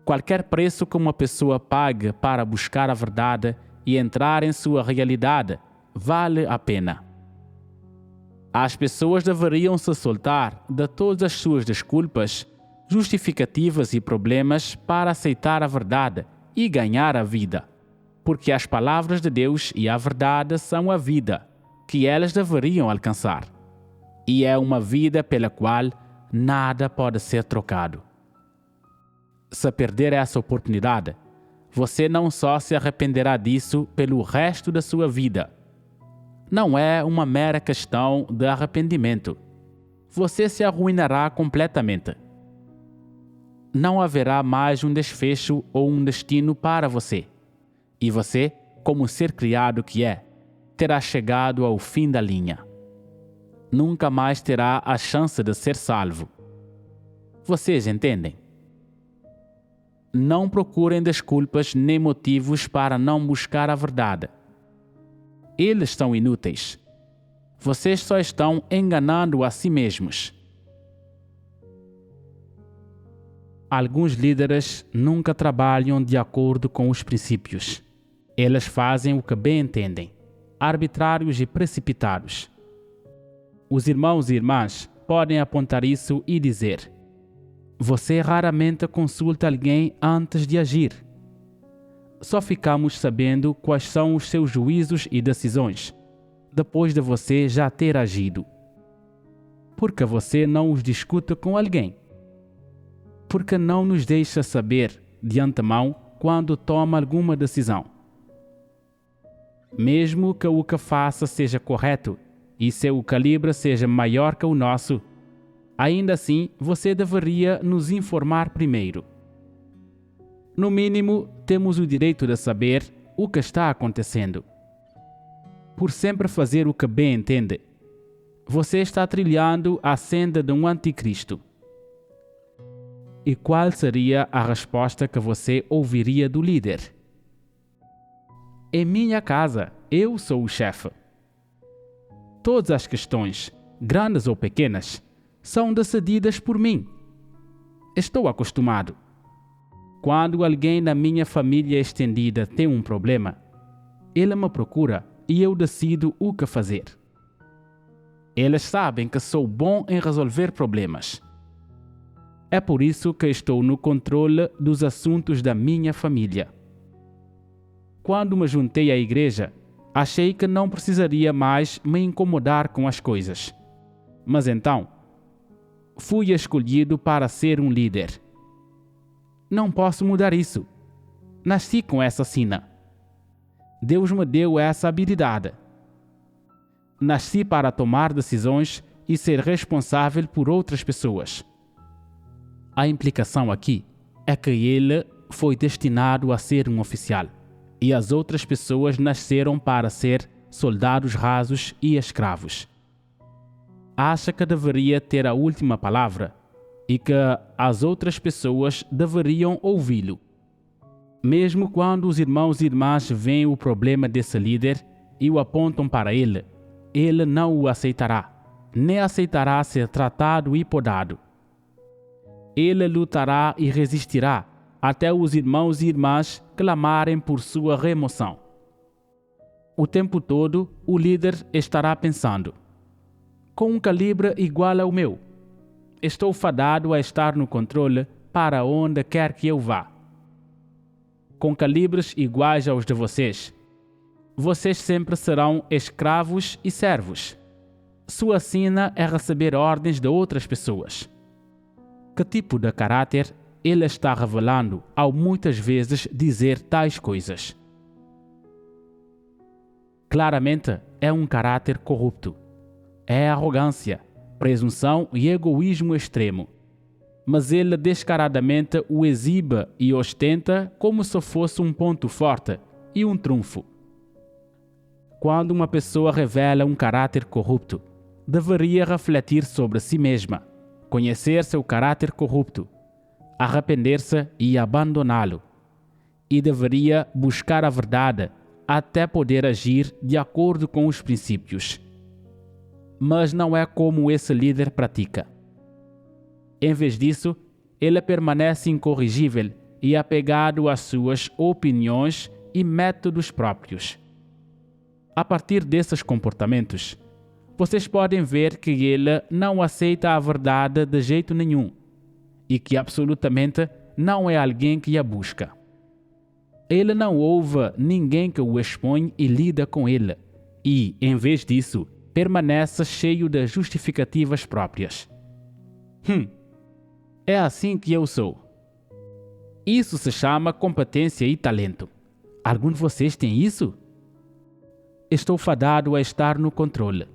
Qualquer preço que uma pessoa pague para buscar a verdade e entrar em sua realidade, vale a pena. As pessoas deveriam se soltar de todas as suas desculpas, justificativas e problemas para aceitar a verdade e ganhar a vida, porque as palavras de Deus e a verdade são a vida que elas deveriam alcançar, e é uma vida pela qual nada pode ser trocado. Se perder essa oportunidade, você não só se arrependerá disso pelo resto da sua vida. Não é uma mera questão de arrependimento. Você se arruinará completamente. Não haverá mais um desfecho ou um destino para você. E você, como ser criado que é, terá chegado ao fim da linha. Nunca mais terá a chance de ser salvo. Vocês entendem? Não procurem desculpas nem motivos para não buscar a verdade. Eles são inúteis. Vocês só estão enganando a si mesmos. Alguns líderes nunca trabalham de acordo com os princípios. Eles fazem o que bem entendem, arbitrários e precipitados. Os irmãos e irmãs podem apontar isso e dizer: Você raramente consulta alguém antes de agir. Só ficamos sabendo quais são os seus juízos e decisões depois de você já ter agido. Por que você não os discute com alguém? Por que não nos deixa saber de antemão quando toma alguma decisão? Mesmo que o que faça seja correto e seu calibre seja maior que o nosso, ainda assim você deveria nos informar primeiro. No mínimo, temos o direito de saber o que está acontecendo. Por sempre fazer o que bem entende, você está trilhando a senda de um anticristo. E qual seria a resposta que você ouviria do líder? Em minha casa, eu sou o chefe. Todas as questões, grandes ou pequenas, são decididas por mim. Estou acostumado. Quando alguém na minha família extendida tem um problema, ele me procura e eu decido o que fazer. Eles sabem que sou bom em resolver problemas. É por isso que estou no controle dos assuntos da minha família. Quando me juntei à igreja, achei que não precisaria mais me incomodar com as coisas. Mas então, fui escolhido para ser um líder. Não posso mudar isso. Nasci com essa sina. Deus me deu essa habilidade. Nasci para tomar decisões e ser responsável por outras pessoas. A implicação aqui é que ele foi destinado a ser um oficial e as outras pessoas nasceram para ser soldados rasos e escravos. Acha que deveria ter a última palavra e que as outras pessoas deveriam ouvi-lo. Mesmo quando os irmãos e irmãs veem o problema desse líder e o apontam para ele, ele não o aceitará, nem aceitará ser tratado e podado. Ele lutará e resistirá até os irmãos e irmãs clamarem por sua remoção. O tempo todo, o líder estará pensando: com um calibre igual ao meu, estou fadado a estar no controle para onde quer que eu vá. Com calibres iguais aos de vocês, vocês sempre serão escravos e servos. Sua sina é receber ordens de outras pessoas. Que tipo de caráter ele está revelando ao muitas vezes dizer tais coisas? Claramente é um caráter corrupto. É arrogância, presunção e egoísmo extremo. Mas ele descaradamente o exibe e ostenta como se fosse um ponto forte e um trunfo. Quando uma pessoa revela um caráter corrupto, deveria refletir sobre si mesma, conhecer seu caráter corrupto, arrepender-se e abandoná-lo, e deveria buscar a verdade até poder agir de acordo com os princípios. Mas não é como esse líder pratica. Em vez disso, ele permanece incorrigível e apegado às suas opiniões e métodos próprios. A partir desses comportamentos, vocês podem ver que ele não aceita a verdade de jeito nenhum e que absolutamente não é alguém que a busca. Ele não ouve ninguém que o expõe e lida com ele e, em vez disso, permanece cheio de justificativas próprias. É assim que eu sou. Isso se chama competência e talento. Algum de vocês tem isso? Estou fadado a estar no controle.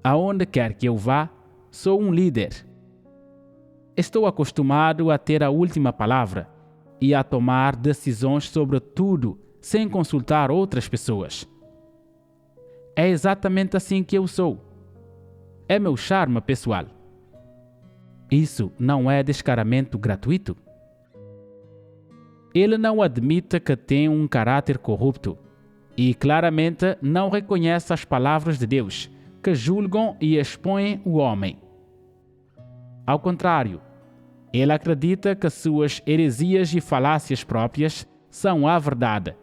Aonde quer que eu vá, sou um líder. Estou acostumado a ter a última palavra e a tomar decisões sobre tudo sem consultar outras pessoas. É exatamente assim que eu sou. É meu charme pessoal. Isso não é descaramento gratuito? Ele não admite que tem um caráter corrupto e claramente não reconhece as palavras de Deus, que julgam e expõem o homem. Ao contrário, ele acredita que suas heresias e falácias próprias são a verdade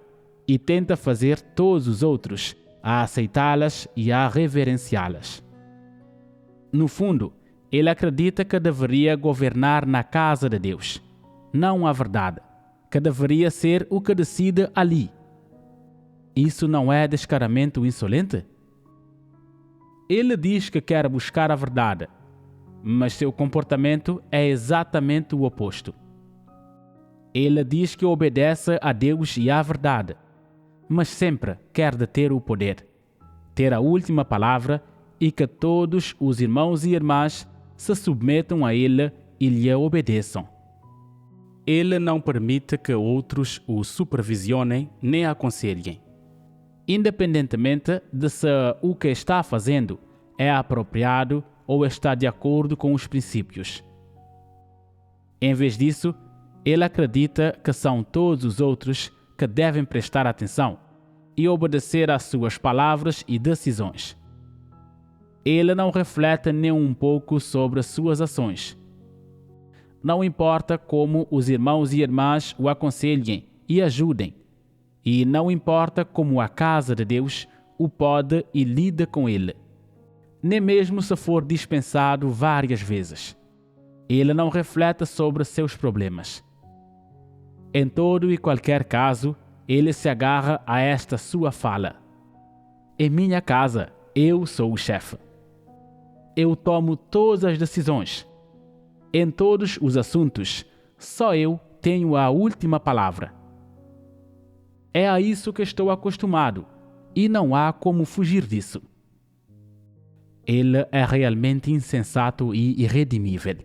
e tenta fazer todos os outros a aceitá-las e a reverenciá-las. No fundo, Ele acredita que deveria governar na casa de Deus, não a verdade, que deveria ser o que decide ali. Isso não é descaramento insolente? Ele diz que quer buscar a verdade, mas seu comportamento é exatamente o oposto. Ele diz que obedece a Deus e à verdade, mas sempre quer deter o poder, ter a última palavra e que todos os irmãos e irmãs se submetam a ele e lhe obedeçam. Ele não permite que outros o supervisionem nem aconselhem, independentemente de se o que está fazendo é apropriado ou está de acordo com os princípios. Em vez disso, ele acredita que são todos os outros que devem prestar atenção e obedecer às suas palavras e decisões. Ele não reflete nem um pouco sobre suas ações. Não importa como os irmãos e irmãs o aconselhem e ajudem, e não importa como a casa de Deus o pode e lida com ele, nem mesmo se for dispensado várias vezes. Ele não reflete sobre seus problemas. Em todo e qualquer caso, ele se agarra a esta sua fala: em minha casa, eu sou o chefe. Eu tomo todas as decisões. Em todos os assuntos, só eu tenho a última palavra. É a isso que estou acostumado, e não há como fugir disso. Ele é realmente insensato e irredimível.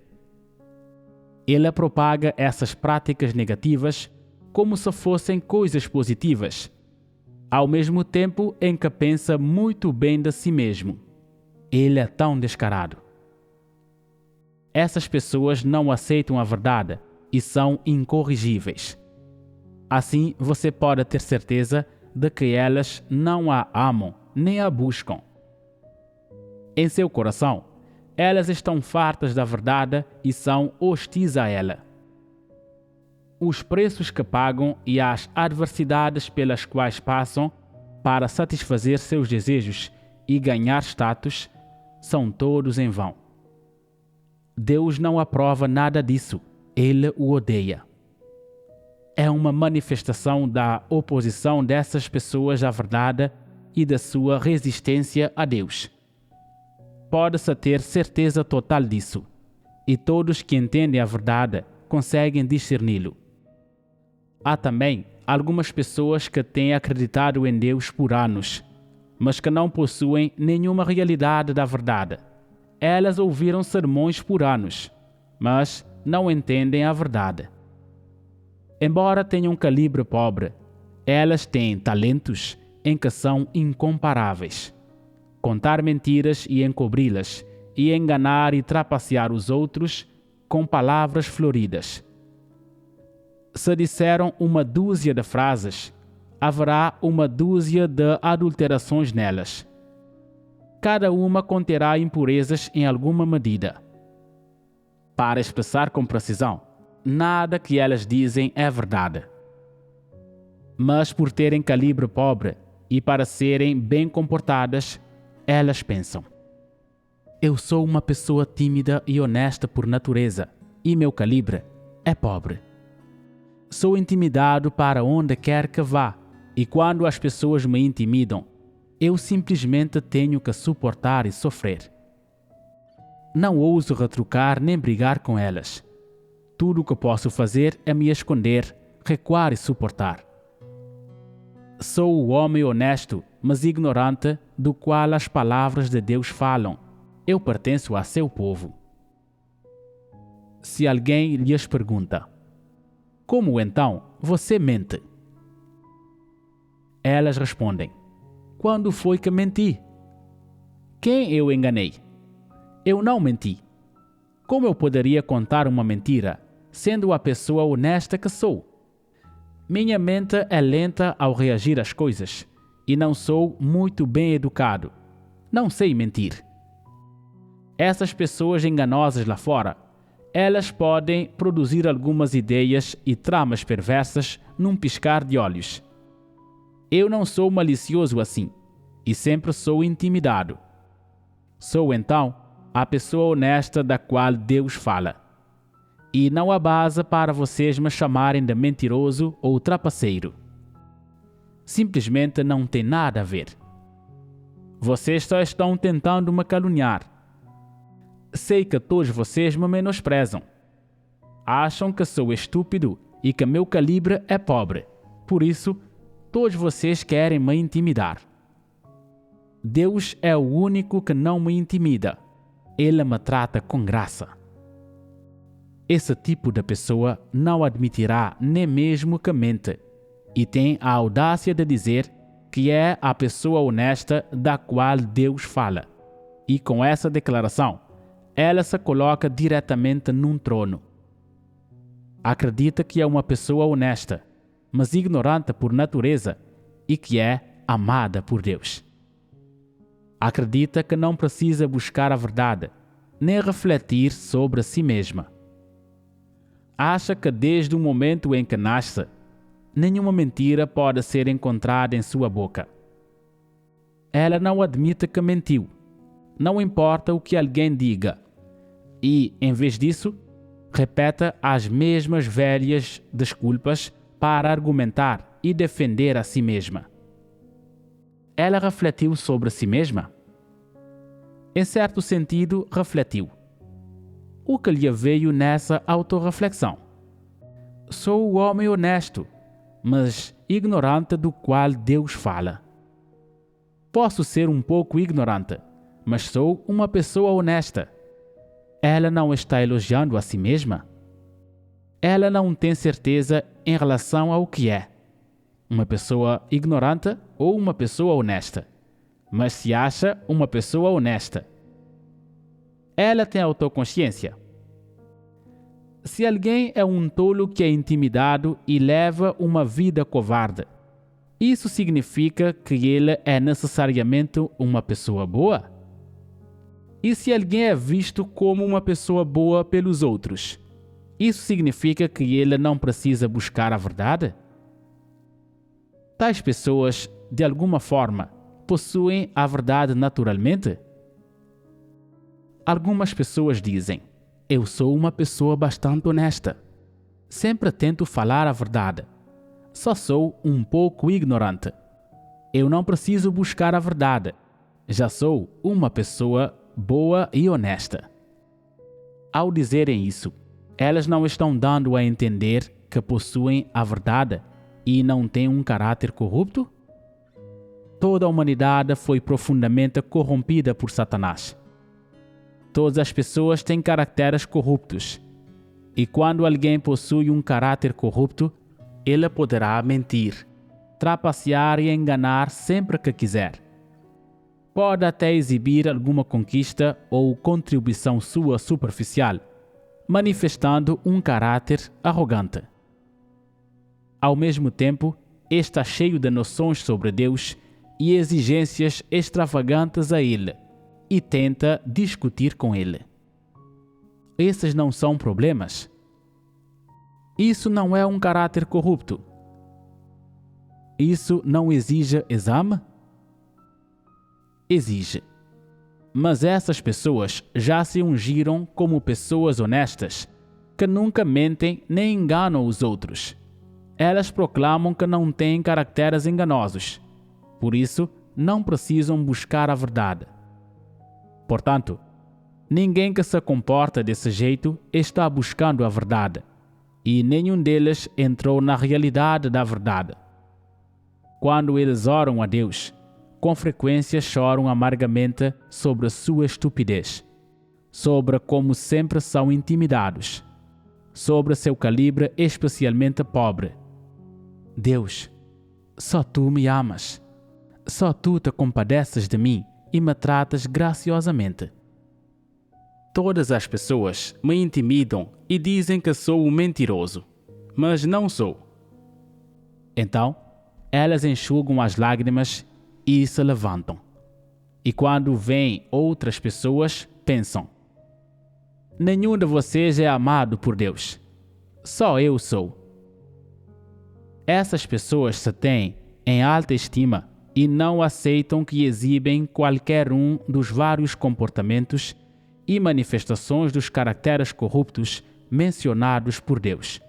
Ele propaga essas práticas negativas como se fossem coisas positivas, ao mesmo tempo em que pensa muito bem de si mesmo. Ele é tão descarado. Essas pessoas não aceitam a verdade e são incorrigíveis. Assim, você pode ter certeza de que elas não a amam nem a buscam. Em seu coração, elas estão fartas da verdade e são hostis a ela. Os preços que pagam e as adversidades pelas quais passam para satisfazer seus desejos e ganhar status são todos em vão. Deus não aprova nada disso, ele o odeia. É uma manifestação da oposição dessas pessoas à verdade e da sua resistência a Deus. Pode-se ter certeza total disso, e todos que entendem a verdade conseguem discerni-lo. Há também algumas pessoas que têm acreditado em Deus por anos, mas que não possuem nenhuma realidade da verdade. Elas ouviram sermões por anos, mas não entendem a verdade. Embora tenham um calibre pobre, elas têm talentos em que são incomparáveis. Contar mentiras e encobri-las, e enganar e trapacear os outros com palavras floridas. Se disseram uma dúzia de frases, haverá uma dúzia de adulterações nelas. Cada uma conterá impurezas em alguma medida. Para expressar com precisão, nada que elas dizem é verdade. Mas por terem calibre pobre e para serem bem comportadas, elas pensam: eu sou uma pessoa tímida e honesta por natureza, e meu calibre é pobre. Sou intimidado para onde quer que vá, e quando as pessoas me intimidam, eu simplesmente tenho que suportar e sofrer. Não ouso retrucar nem brigar com elas. Tudo o que posso fazer é me esconder, recuar e suportar. Sou o homem honesto, mas ignorante, do qual as palavras de Deus falam. Eu pertenço a seu povo. Se alguém lhes pergunta: como então você mente? Elas respondem: quando foi que menti? Quem eu enganei? Eu não menti. Como eu poderia contar uma mentira, sendo a pessoa honesta que sou? Minha mente é lenta ao reagir às coisas, e não sou muito bem educado. Não sei mentir. Essas pessoas enganosas lá fora, elas podem produzir algumas ideias e tramas perversas num piscar de olhos. Eu não sou malicioso assim, e sempre sou intimidado. Sou então a pessoa honesta da qual Deus fala. E não há base para vocês me chamarem de mentiroso ou trapaceiro. Simplesmente não tem nada a ver. Vocês só estão tentando me caluniar. Sei que todos vocês me menosprezam. Acham que sou estúpido e que meu calibre é pobre. Por isso, todos vocês querem me intimidar. Deus é o único que não me intimida. Ele me trata com graça. Esse tipo de pessoa não admitirá nem mesmo que mente, e tem a audácia de dizer que é a pessoa honesta da qual Deus fala. E com essa declaração, ela se coloca diretamente num trono. Acredita que é uma pessoa honesta, mas ignorante por natureza, e que é amada por Deus. Acredita que não precisa buscar a verdade, nem refletir sobre si mesma. Acha que desde o momento em que nasce, nenhuma mentira pode ser encontrada em sua boca. Ela não admite que mentiu, não importa o que alguém diga, e, em vez disso, repete as mesmas velhas desculpas para argumentar e defender a si mesma. Ela refletiu sobre si mesma? Em certo sentido, refletiu. O que lhe veio nessa autorreflexão? Sou o homem honesto, mas ignorante do qual Deus fala. Posso ser um pouco ignorante, mas sou uma pessoa honesta. Ela não está elogiando a si mesma? Ela não tem certeza em relação ao que é. Uma pessoa ignorante ou uma pessoa honesta, mas se acha uma pessoa honesta. Ela tem autoconsciência. Se alguém é um tolo que é intimidado e leva uma vida covarde, isso significa que ele é necessariamente uma pessoa boa? E se alguém é visto como uma pessoa boa pelos outros, isso significa que ele não precisa buscar a verdade? Tais pessoas, de alguma forma, possuem a verdade naturalmente? Algumas pessoas dizem: eu sou uma pessoa bastante honesta. Sempre tento falar a verdade. Só sou um pouco ignorante. Eu não preciso buscar a verdade. Já sou uma pessoa boa e honesta. Ao dizerem isso, elas não estão dando a entender que possuem a verdade e não têm um caráter corrupto? Toda a humanidade foi profundamente corrompida por Satanás. Todas as pessoas têm caracteres corruptos. E quando alguém possui um caráter corrupto, ele poderá mentir, trapacear e enganar sempre que quiser. Pode até exibir alguma conquista ou contribuição sua superficial, manifestando um caráter arrogante. Ao mesmo tempo, está cheio de noções sobre Deus e exigências extravagantes a Ele, e tenta discutir com Ele. Esses não são problemas. Isso não é um caráter corrupto. Isso não exige exame? Exige. Mas essas pessoas já se ungiram como pessoas honestas, que nunca mentem nem enganam os outros. Elas proclamam que não têm caracteres enganosos. Por isso, não precisam buscar a verdade. Portanto, ninguém que se comporta desse jeito está buscando a verdade, e nenhum deles entrou na realidade da verdade. Quando eles oram a Deus, com frequência choram amargamente sobre a sua estupidez, sobre como sempre são intimidados, sobre seu calibre especialmente pobre. Deus, só Tu me amas, só Tu te compadeces de mim e me tratas graciosamente. Todas as pessoas me intimidam e dizem que sou um mentiroso, mas não sou. Então, elas enxugam as lágrimas e se levantam. E quando veem outras pessoas, pensam: nenhum de vocês é amado por Deus. Só eu sou. Essas pessoas se têm em alta estima e não aceitam que exibem qualquer um dos vários comportamentos e manifestações dos caracteres corruptos mencionados por Deus.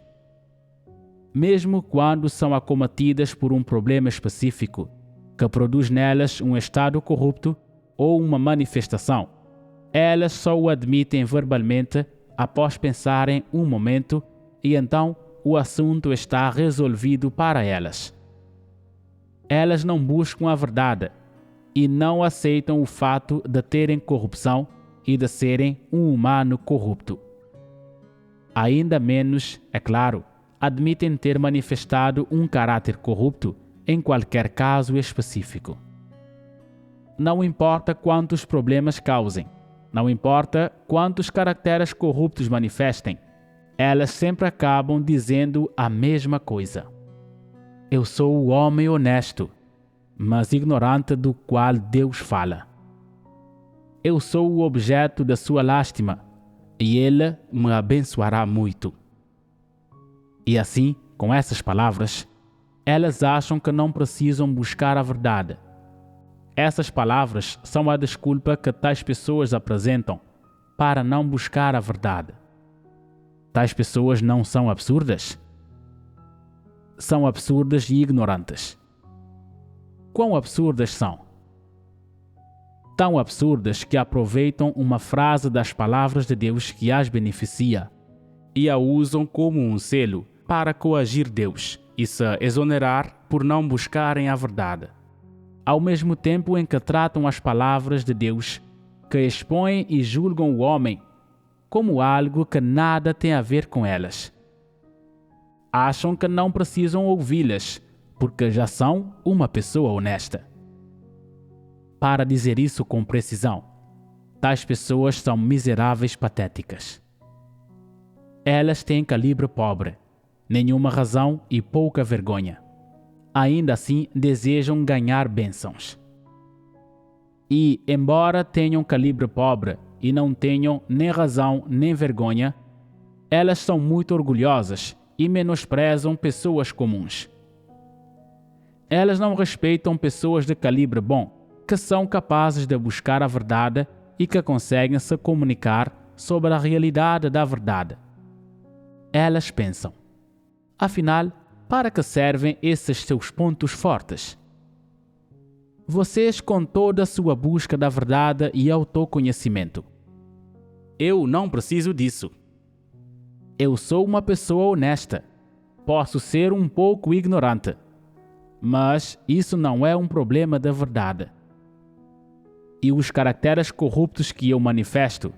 Mesmo quando são acometidas por um problema específico, que produz nelas um estado corrupto ou uma manifestação, elas só o admitem verbalmente após pensarem um momento e então o assunto está resolvido para elas. Elas não buscam a verdade e não aceitam o fato de terem corrupção e de serem um humano corrupto. Ainda menos, é claro, admitem ter manifestado um caráter corrupto em qualquer caso específico. Não importa quantos problemas causem, não importa quantos caracteres corruptos manifestem, elas sempre acabam dizendo a mesma coisa. Eu sou o homem honesto, mas ignorante do qual Deus fala. Eu sou o objeto da sua lástima, e Ele me abençoará muito. E assim, com essas palavras, elas acham que não precisam buscar a verdade. Essas palavras são a desculpa que tais pessoas apresentam para não buscar a verdade. Tais pessoas não são absurdas? São absurdas e ignorantes. Quão absurdas são? Tão absurdas que aproveitam uma frase das palavras de Deus que as beneficia e a usam como um selo para coagir Deus e se exonerar por não buscarem a verdade. Ao mesmo tempo em que tratam as palavras de Deus, que expõem e julgam o homem como algo que nada tem a ver com elas. Acham que não precisam ouvi-las, porque já são uma pessoa honesta. Para dizer isso com precisão, tais pessoas são miseráveis patéticas. Elas têm calibre pobre, nenhuma razão e pouca vergonha. Ainda assim desejam ganhar bênçãos. E, embora tenham calibre pobre e não tenham nem razão nem vergonha, elas são muito orgulhosas e menosprezam pessoas comuns. Elas não respeitam pessoas de calibre bom, que são capazes de buscar a verdade e que conseguem se comunicar sobre a realidade da verdade. Elas pensam: afinal, para que servem esses seus pontos fortes? Vocês, com toda a sua busca da verdade e autoconhecimento. Eu não preciso disso. Eu sou uma pessoa honesta. Posso ser um pouco ignorante, mas isso não é um problema da verdade. E os caracteres corruptos que eu manifesto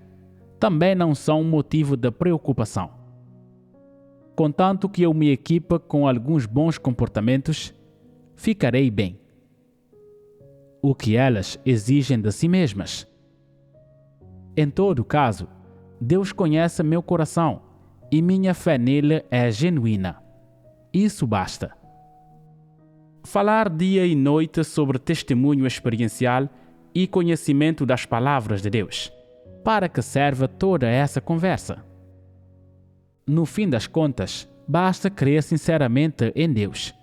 também não são um motivo de preocupação. Contanto que eu me equipe com alguns bons comportamentos, ficarei bem. O que elas exigem de si mesmas? Em todo caso, Deus conhece meu coração e minha fé nele é genuína. Isso basta. Falar dia e noite sobre testemunho experiencial e conhecimento das palavras de Deus. Para que serve toda essa conversa? No fim das contas, basta crer sinceramente em Deus.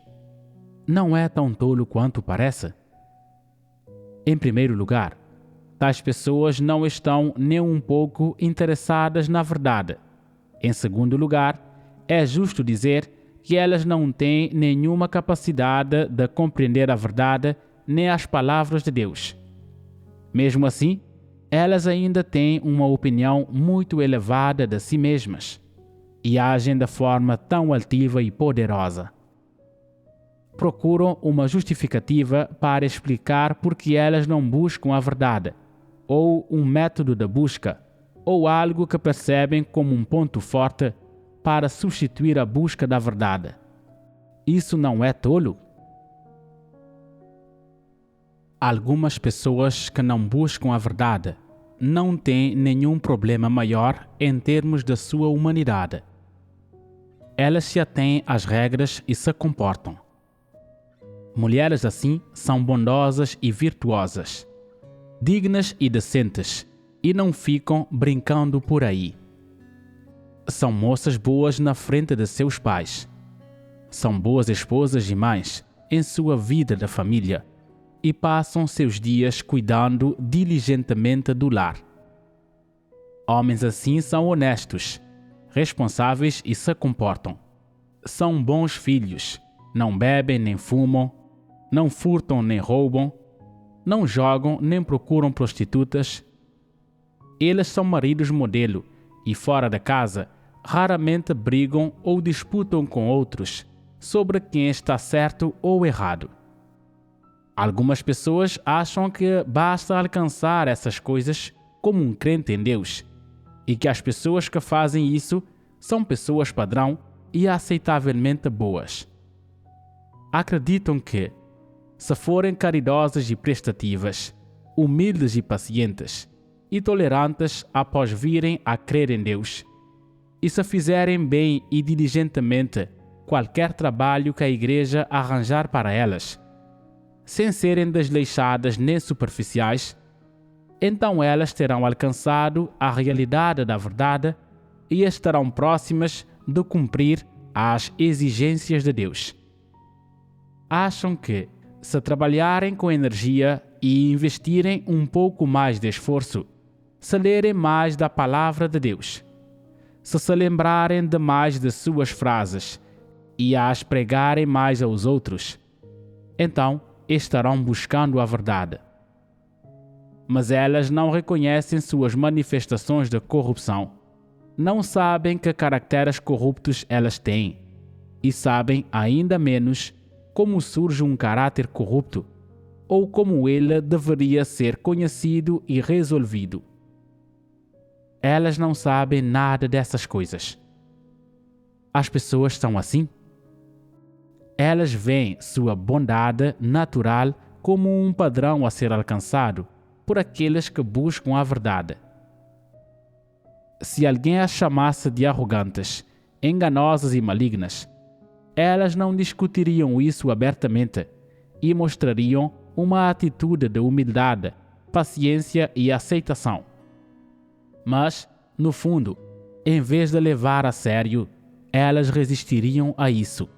Não é tão tolo quanto parece. Em primeiro lugar, tais pessoas não estão nem um pouco interessadas na verdade. Em segundo lugar, é justo dizer que elas não têm nenhuma capacidade de compreender a verdade nem as palavras de Deus. Mesmo assim, elas ainda têm uma opinião muito elevada de si mesmas e agem de forma tão altiva e poderosa. Procuram uma justificativa para explicar por que elas não buscam a verdade, ou um método de busca, ou algo que percebem como um ponto forte para substituir a busca da verdade. Isso não é tolo? Algumas pessoas que não buscam a verdade não têm nenhum problema maior em termos da sua humanidade. Elas se atêm às regras e se comportam. Mulheres assim são bondosas e virtuosas, dignas e decentes, e não ficam brincando por aí. São moças boas na frente de seus pais. São boas esposas e mães em sua vida da família e passam seus dias cuidando diligentemente do lar. Homens assim são honestos, responsáveis e se comportam. São bons filhos, não bebem nem fumam, não furtam nem roubam, não jogam nem procuram prostitutas. Eles são maridos modelo e fora da casa raramente brigam ou disputam com outros sobre quem está certo ou errado. Algumas pessoas acham que basta alcançar essas coisas como um crente em Deus e que as pessoas que fazem isso são pessoas padrão e aceitavelmente boas. Acreditam que, se forem caridosas e prestativas, humildes e pacientes, e tolerantes após virem a crer em Deus, e se fizerem bem e diligentemente qualquer trabalho que a igreja arranjar para elas, sem serem desleixadas nem superficiais, então elas terão alcançado a realidade da verdade e estarão próximas de cumprir as exigências de Deus. Acham que, se trabalharem com energia e investirem um pouco mais de esforço, se lerem mais da palavra de Deus, se lembrarem de mais de suas frases e as pregarem mais aos outros, então estarão buscando a verdade. Mas elas não reconhecem suas manifestações de corrupção, não sabem que caracteres corruptos elas têm e sabem ainda menos como surge um caráter corrupto ou como ele deveria ser conhecido e resolvido. Elas não sabem nada dessas coisas. As pessoas são assim. Elas veem sua bondade natural como um padrão a ser alcançado por aqueles que buscam a verdade. Se alguém as chamasse de arrogantes, enganosas e malignas, elas não discutiriam isso abertamente e mostrariam uma atitude de humildade, paciência e aceitação. Mas, no fundo, em vez de levar a sério, elas resistiriam a isso.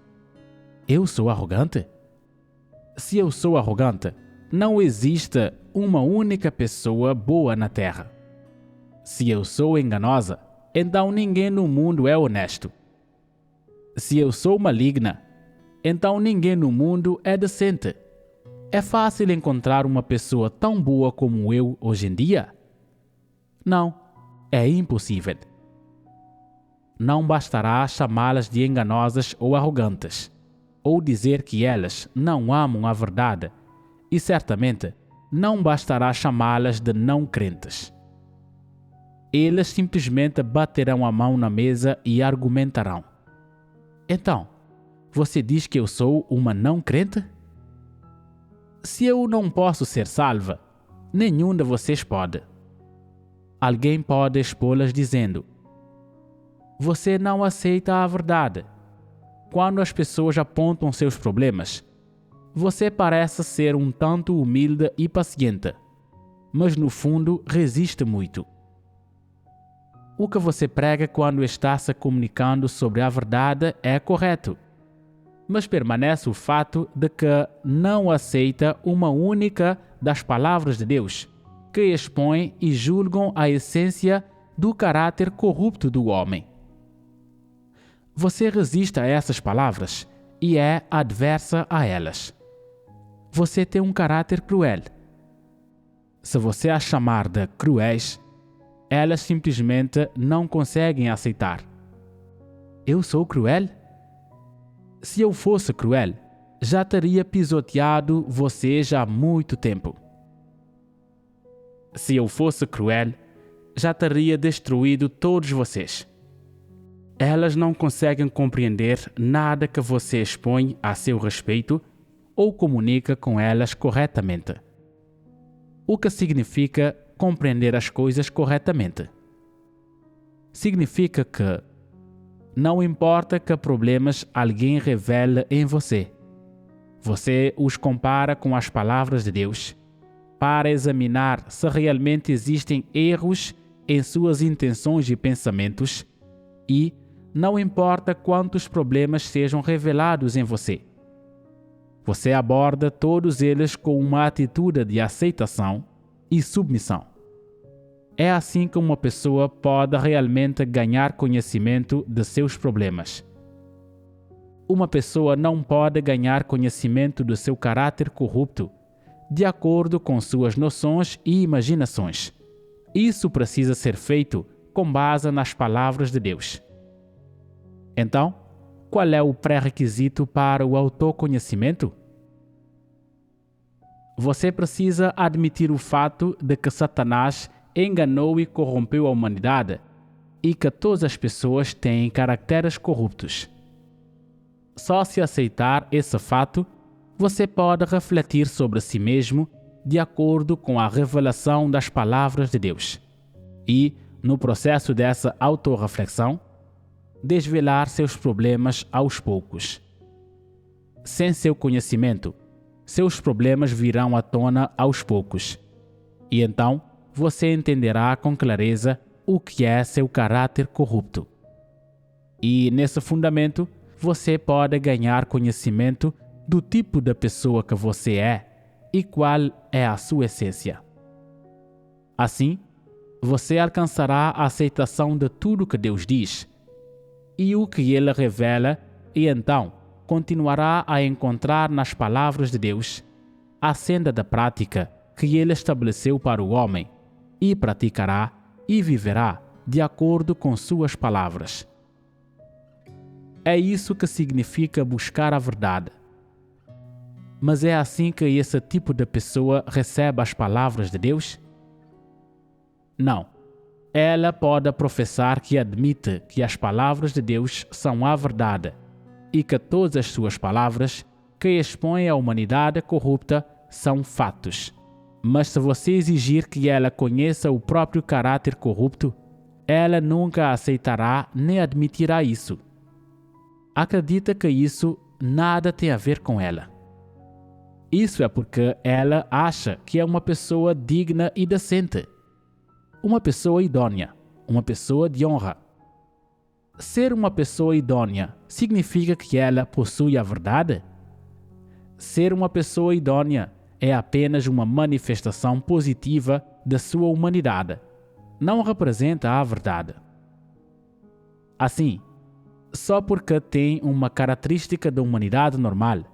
Eu sou arrogante? Se eu sou arrogante, não existe uma única pessoa boa na Terra. Se eu sou enganosa, então ninguém no mundo é honesto. Se eu sou maligna, então ninguém no mundo é decente. É fácil encontrar uma pessoa tão boa como eu hoje em dia? Não, é impossível. Não bastará chamá-las de enganosas ou arrogantes, ou dizer que elas não amam a verdade, e certamente não bastará chamá-las de não crentes. Eles simplesmente baterão a mão na mesa e argumentarão. Então, você diz que eu sou uma não crente? Se eu não posso ser salva, nenhum de vocês pode. Alguém pode expô-las dizendo: você não aceita a verdade. Quando as pessoas apontam seus problemas, você parece ser um tanto humilde e paciente, mas no fundo resiste muito. O que você prega quando está se comunicando sobre a verdade é correto, mas permanece o fato de que não aceita uma única das palavras de Deus, que expõem e julgam a essência do caráter corrupto do homem. Você resiste a essas palavras e é adversa a elas. Você tem um caráter cruel. Se você as chamar de cruéis, elas simplesmente não conseguem aceitar. Eu sou cruel? Se eu fosse cruel, já teria pisoteado vocês há muito tempo. Se eu fosse cruel, já teria destruído todos vocês. Elas não conseguem compreender nada que você expõe a seu respeito ou comunica com elas corretamente. O que significa compreender as coisas corretamente? Significa que não importa que problemas alguém revele em você, você os compara com as palavras de Deus para examinar se realmente existem erros em suas intenções e pensamentos e não importa quantos problemas sejam revelados em você. Você aborda todos eles com uma atitude de aceitação e submissão. É assim que uma pessoa pode realmente ganhar conhecimento de seus problemas. Uma pessoa não pode ganhar conhecimento do seu caráter corrupto de acordo com suas noções e imaginações. Isso precisa ser feito com base nas palavras de Deus. Então, qual é o pré-requisito para o autoconhecimento? Você precisa admitir o fato de que Satanás enganou e corrompeu a humanidade e que todas as pessoas têm caracteres corruptos. Só se aceitar esse fato, você pode refletir sobre si mesmo de acordo com a revelação das palavras de Deus e, no processo dessa autorreflexão, desvelar seus problemas aos poucos. Sem seu conhecimento, seus problemas virão à tona aos poucos, e então você entenderá com clareza o que é seu caráter corrupto. E nesse fundamento, você pode ganhar conhecimento do tipo de pessoa que você é e qual é a sua essência. Assim, você alcançará a aceitação de tudo que Deus diz e o que Ele revela, e então continuará a encontrar nas palavras de Deus a senda da prática que Ele estabeleceu para o homem, e praticará e viverá de acordo com suas palavras. É isso que significa buscar a verdade. Mas é assim que esse tipo de pessoa recebe as palavras de Deus? Não. Ela pode professar que admite que as palavras de Deus são a verdade e que todas as suas palavras que expõem a humanidade corrupta são fatos. Mas se você exigir que ela conheça o próprio caráter corrupto, ela nunca aceitará nem admitirá isso. Acredita que isso nada tem a ver com ela. Isso é porque ela acha que é uma pessoa digna e decente, uma pessoa idônea, uma pessoa de honra. Ser uma pessoa idônea significa que ela possui a verdade? Ser uma pessoa idônea é apenas uma manifestação positiva da sua humanidade. Não representa a verdade. Assim, só porque tem uma característica da humanidade normal,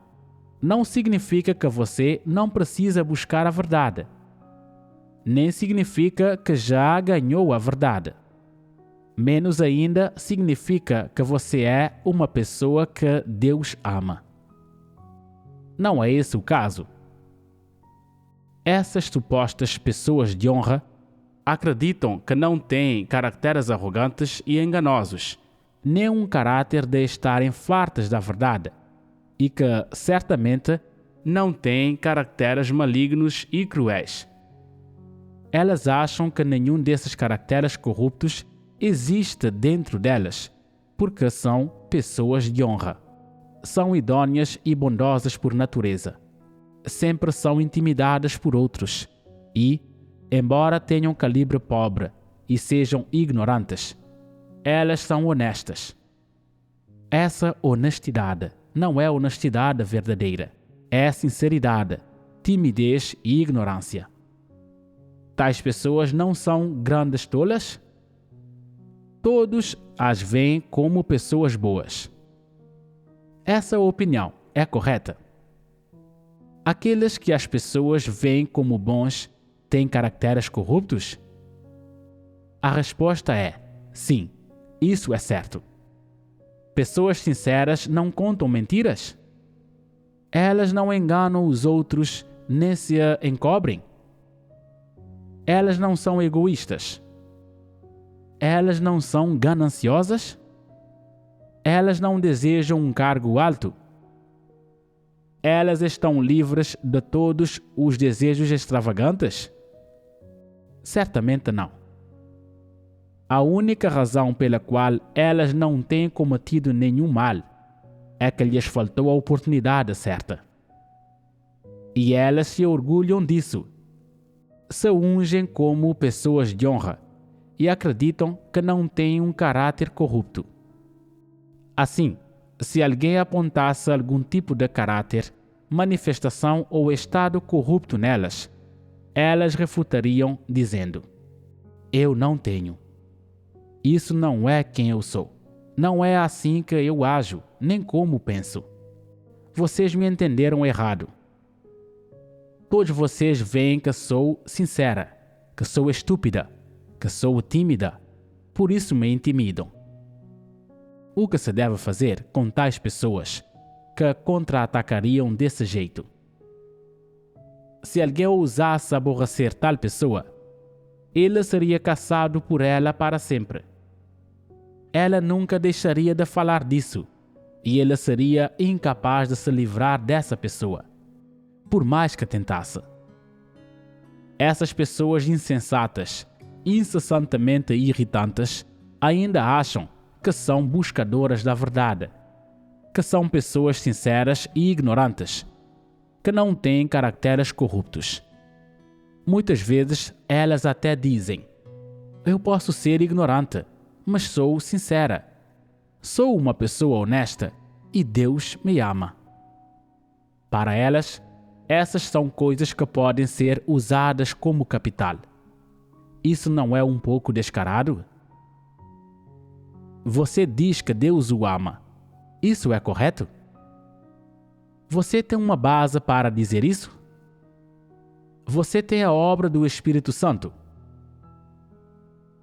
não significa que você não precisa buscar a verdade. Nem significa que já ganhou a verdade. Menos ainda significa que você é uma pessoa que Deus ama. Não é esse o caso. Essas supostas pessoas de honra acreditam que não têm caracteres arrogantes e enganosos, nem um caráter de estarem fartas da verdade, e que, certamente, não têm caracteres malignos e cruéis. Elas acham que nenhum desses caracteres corruptos existe dentro delas, porque são pessoas de honra. São idôneas e bondosas por natureza. Sempre são intimidadas por outros e, embora tenham calibre pobre e sejam ignorantes, elas são honestas. Essa honestidade não é honestidade verdadeira, é sinceridade, timidez e ignorância. Tais pessoas não são grandes tolas? Todos as veem como pessoas boas. Essa opinião é correta? Aqueles que as pessoas veem como bons têm caracteres corruptos? A resposta é sim, isso é certo. Pessoas sinceras não contam mentiras? Elas não enganam os outros nem se encobrem? Elas não são egoístas? Elas não são gananciosas? Elas não desejam um cargo alto? Elas estão livres de todos os desejos extravagantes? Certamente não. A única razão pela qual elas não têm cometido nenhum mal é que lhes faltou a oportunidade certa. E elas se orgulham disso. Se ungem como pessoas de honra e acreditam que não têm um caráter corrupto. Assim, se alguém apontasse algum tipo de caráter, manifestação ou estado corrupto nelas, elas refutariam dizendo: eu não tenho. Isso não é quem eu sou. Não é assim que eu ajo, nem como penso. Vocês me entenderam errado. Todos vocês veem que sou sincera, que sou estúpida, que sou tímida. Por isso me intimidam. O que se deve fazer com tais pessoas que contra-atacariam desse jeito? Se alguém ousasse aborrecer tal pessoa, ele seria caçado por ela para sempre. Ela nunca deixaria de falar disso, e ele seria incapaz de se livrar dessa pessoa, por mais que tentasse. Essas pessoas insensatas, incessantemente irritantes, ainda acham que são buscadoras da verdade, que são pessoas sinceras e ignorantes, que não têm caracteres corruptos. Muitas vezes elas até dizem: eu posso ser ignorante, mas sou sincera. Sou uma pessoa honesta e Deus me ama. Para elas, essas são coisas que podem ser usadas como capital. Isso não é um pouco descarado? Você diz que Deus o ama. Isso é correto? Você tem uma base para dizer isso? Você tem a obra do Espírito Santo.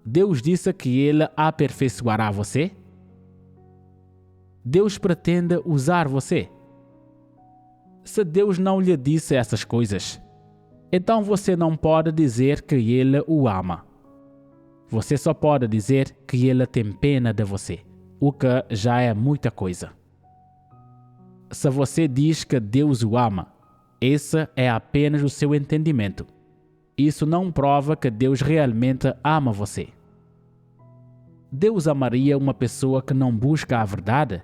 Deus disse que Ele aperfeiçoará você? Deus pretende usar você. Se Deus não lhe disse essas coisas, então você não pode dizer que Ele o ama. Você só pode dizer que Ele tem pena de você, o que já é muita coisa. Se você diz que Deus o ama, esse é apenas o seu entendimento. Isso não prova que Deus realmente ama você. Deus amaria uma pessoa que não busca a verdade?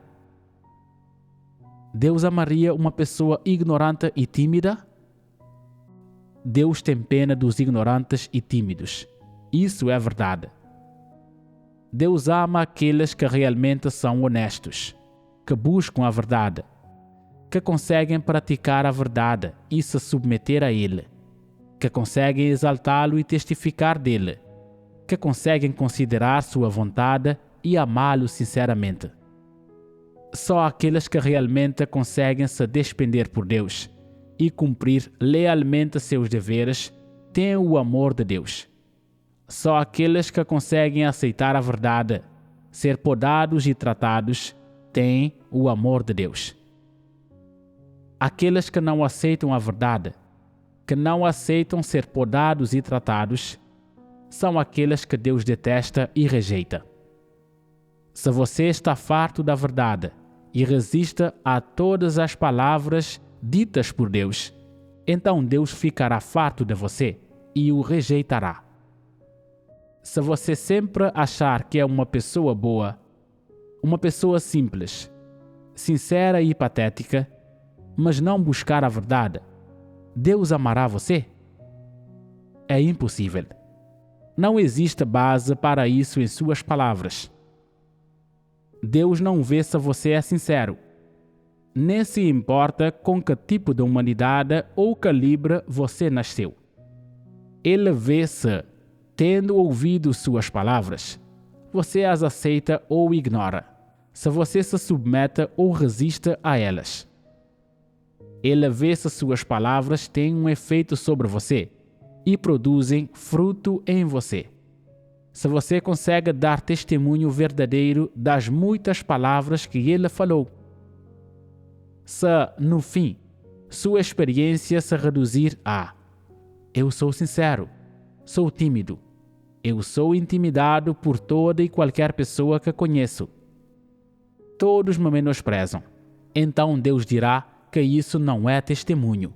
Deus amaria uma pessoa ignorante e tímida? Deus tem pena dos ignorantes e tímidos. Isso é verdade. Deus ama aqueles que realmente são honestos, que buscam a verdade, que conseguem praticar a verdade e se submeter a Ele, que conseguem exaltá-lo e testificar dele, que conseguem considerar sua vontade e amá-lo sinceramente. Só aqueles que realmente conseguem se despender por Deus e cumprir lealmente seus deveres têm o amor de Deus. Só aqueles que conseguem aceitar a verdade, ser podados e tratados, têm o amor de Deus. Aqueles que não aceitam a verdade, que não aceitam ser podados e tratados, são aqueles que Deus detesta e rejeita. Se você está farto da verdade e resiste a todas as palavras ditas por Deus, então Deus ficará farto de você e o rejeitará. Se você sempre achar que é uma pessoa boa, uma pessoa simples, sincera e patética, mas não buscar a verdade, Deus amará você? É impossível. Não existe base para isso em suas palavras. Deus não vê se você é sincero, nem se importa com que tipo de humanidade ou calibre você nasceu. Ele vê se, tendo ouvido suas palavras, você as aceita ou ignora, se você se submete ou resiste a elas. Ele vê se suas palavras têm um efeito sobre você e produzem fruto em você. Se você consegue dar testemunho verdadeiro das muitas palavras que ele falou. Se, no fim, sua experiência se reduzir a: eu sou sincero, sou tímido, eu sou intimidado por toda e qualquer pessoa que conheço, todos me menosprezam, então Deus dirá que isso não é testemunho.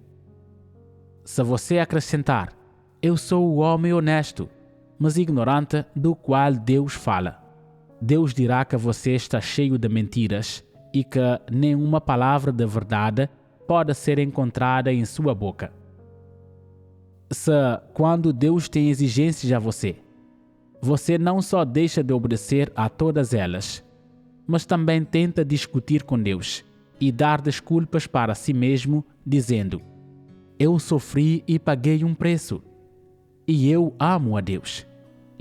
Se você acrescentar: eu sou o homem honesto, mas ignorante do qual Deus fala, Deus dirá que você está cheio de mentiras e que nenhuma palavra de verdade pode ser encontrada em sua boca. Se, quando Deus tem exigências a você, você não só deixa de obedecer a todas elas, mas também tenta discutir com Deus e dar desculpas para si mesmo, dizendo: eu sofri e paguei um preço, e eu amo a Deus,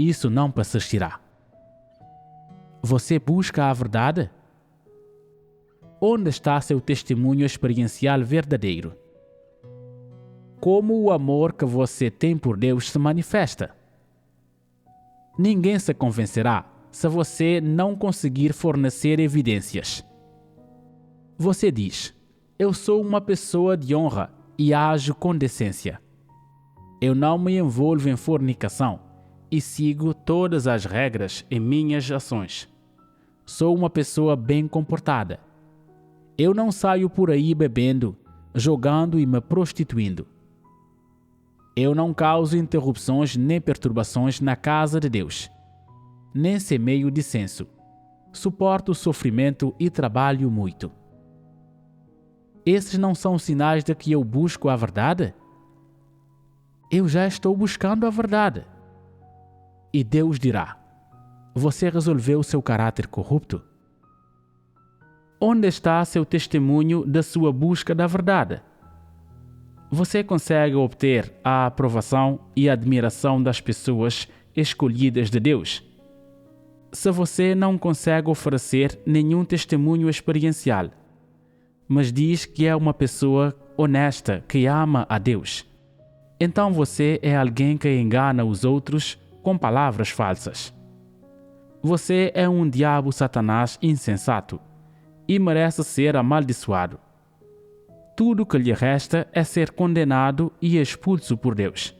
isso não persistirá. Você busca a verdade? Onde está seu testemunho experiencial verdadeiro? Como o amor que você tem por Deus se manifesta? Ninguém se convencerá se você não conseguir fornecer evidências. Você diz: eu sou uma pessoa de honra e ajo com decência. Eu não me envolvo em fornicação e sigo todas as regras em minhas ações. Sou uma pessoa bem comportada. Eu não saio por aí bebendo, jogando e me prostituindo. Eu não causo interrupções nem perturbações na casa de Deus, nem semeio dissenso. Suporto o sofrimento e trabalho muito. Esses não são sinais de que eu busco a verdade? Eu já estou buscando a verdade. E Deus dirá: você resolveu seu caráter corrupto? Onde está seu testemunho da sua busca da verdade? Você consegue obter a aprovação e a admiração das pessoas escolhidas de Deus? Se você não consegue oferecer nenhum testemunho experiencial, mas diz que é uma pessoa honesta que ama a Deus, então você é alguém que engana os outros com palavras falsas. Você é um diabo Satanás insensato e merece ser amaldiçoado. Tudo que lhe resta é ser condenado e expulso por Deus.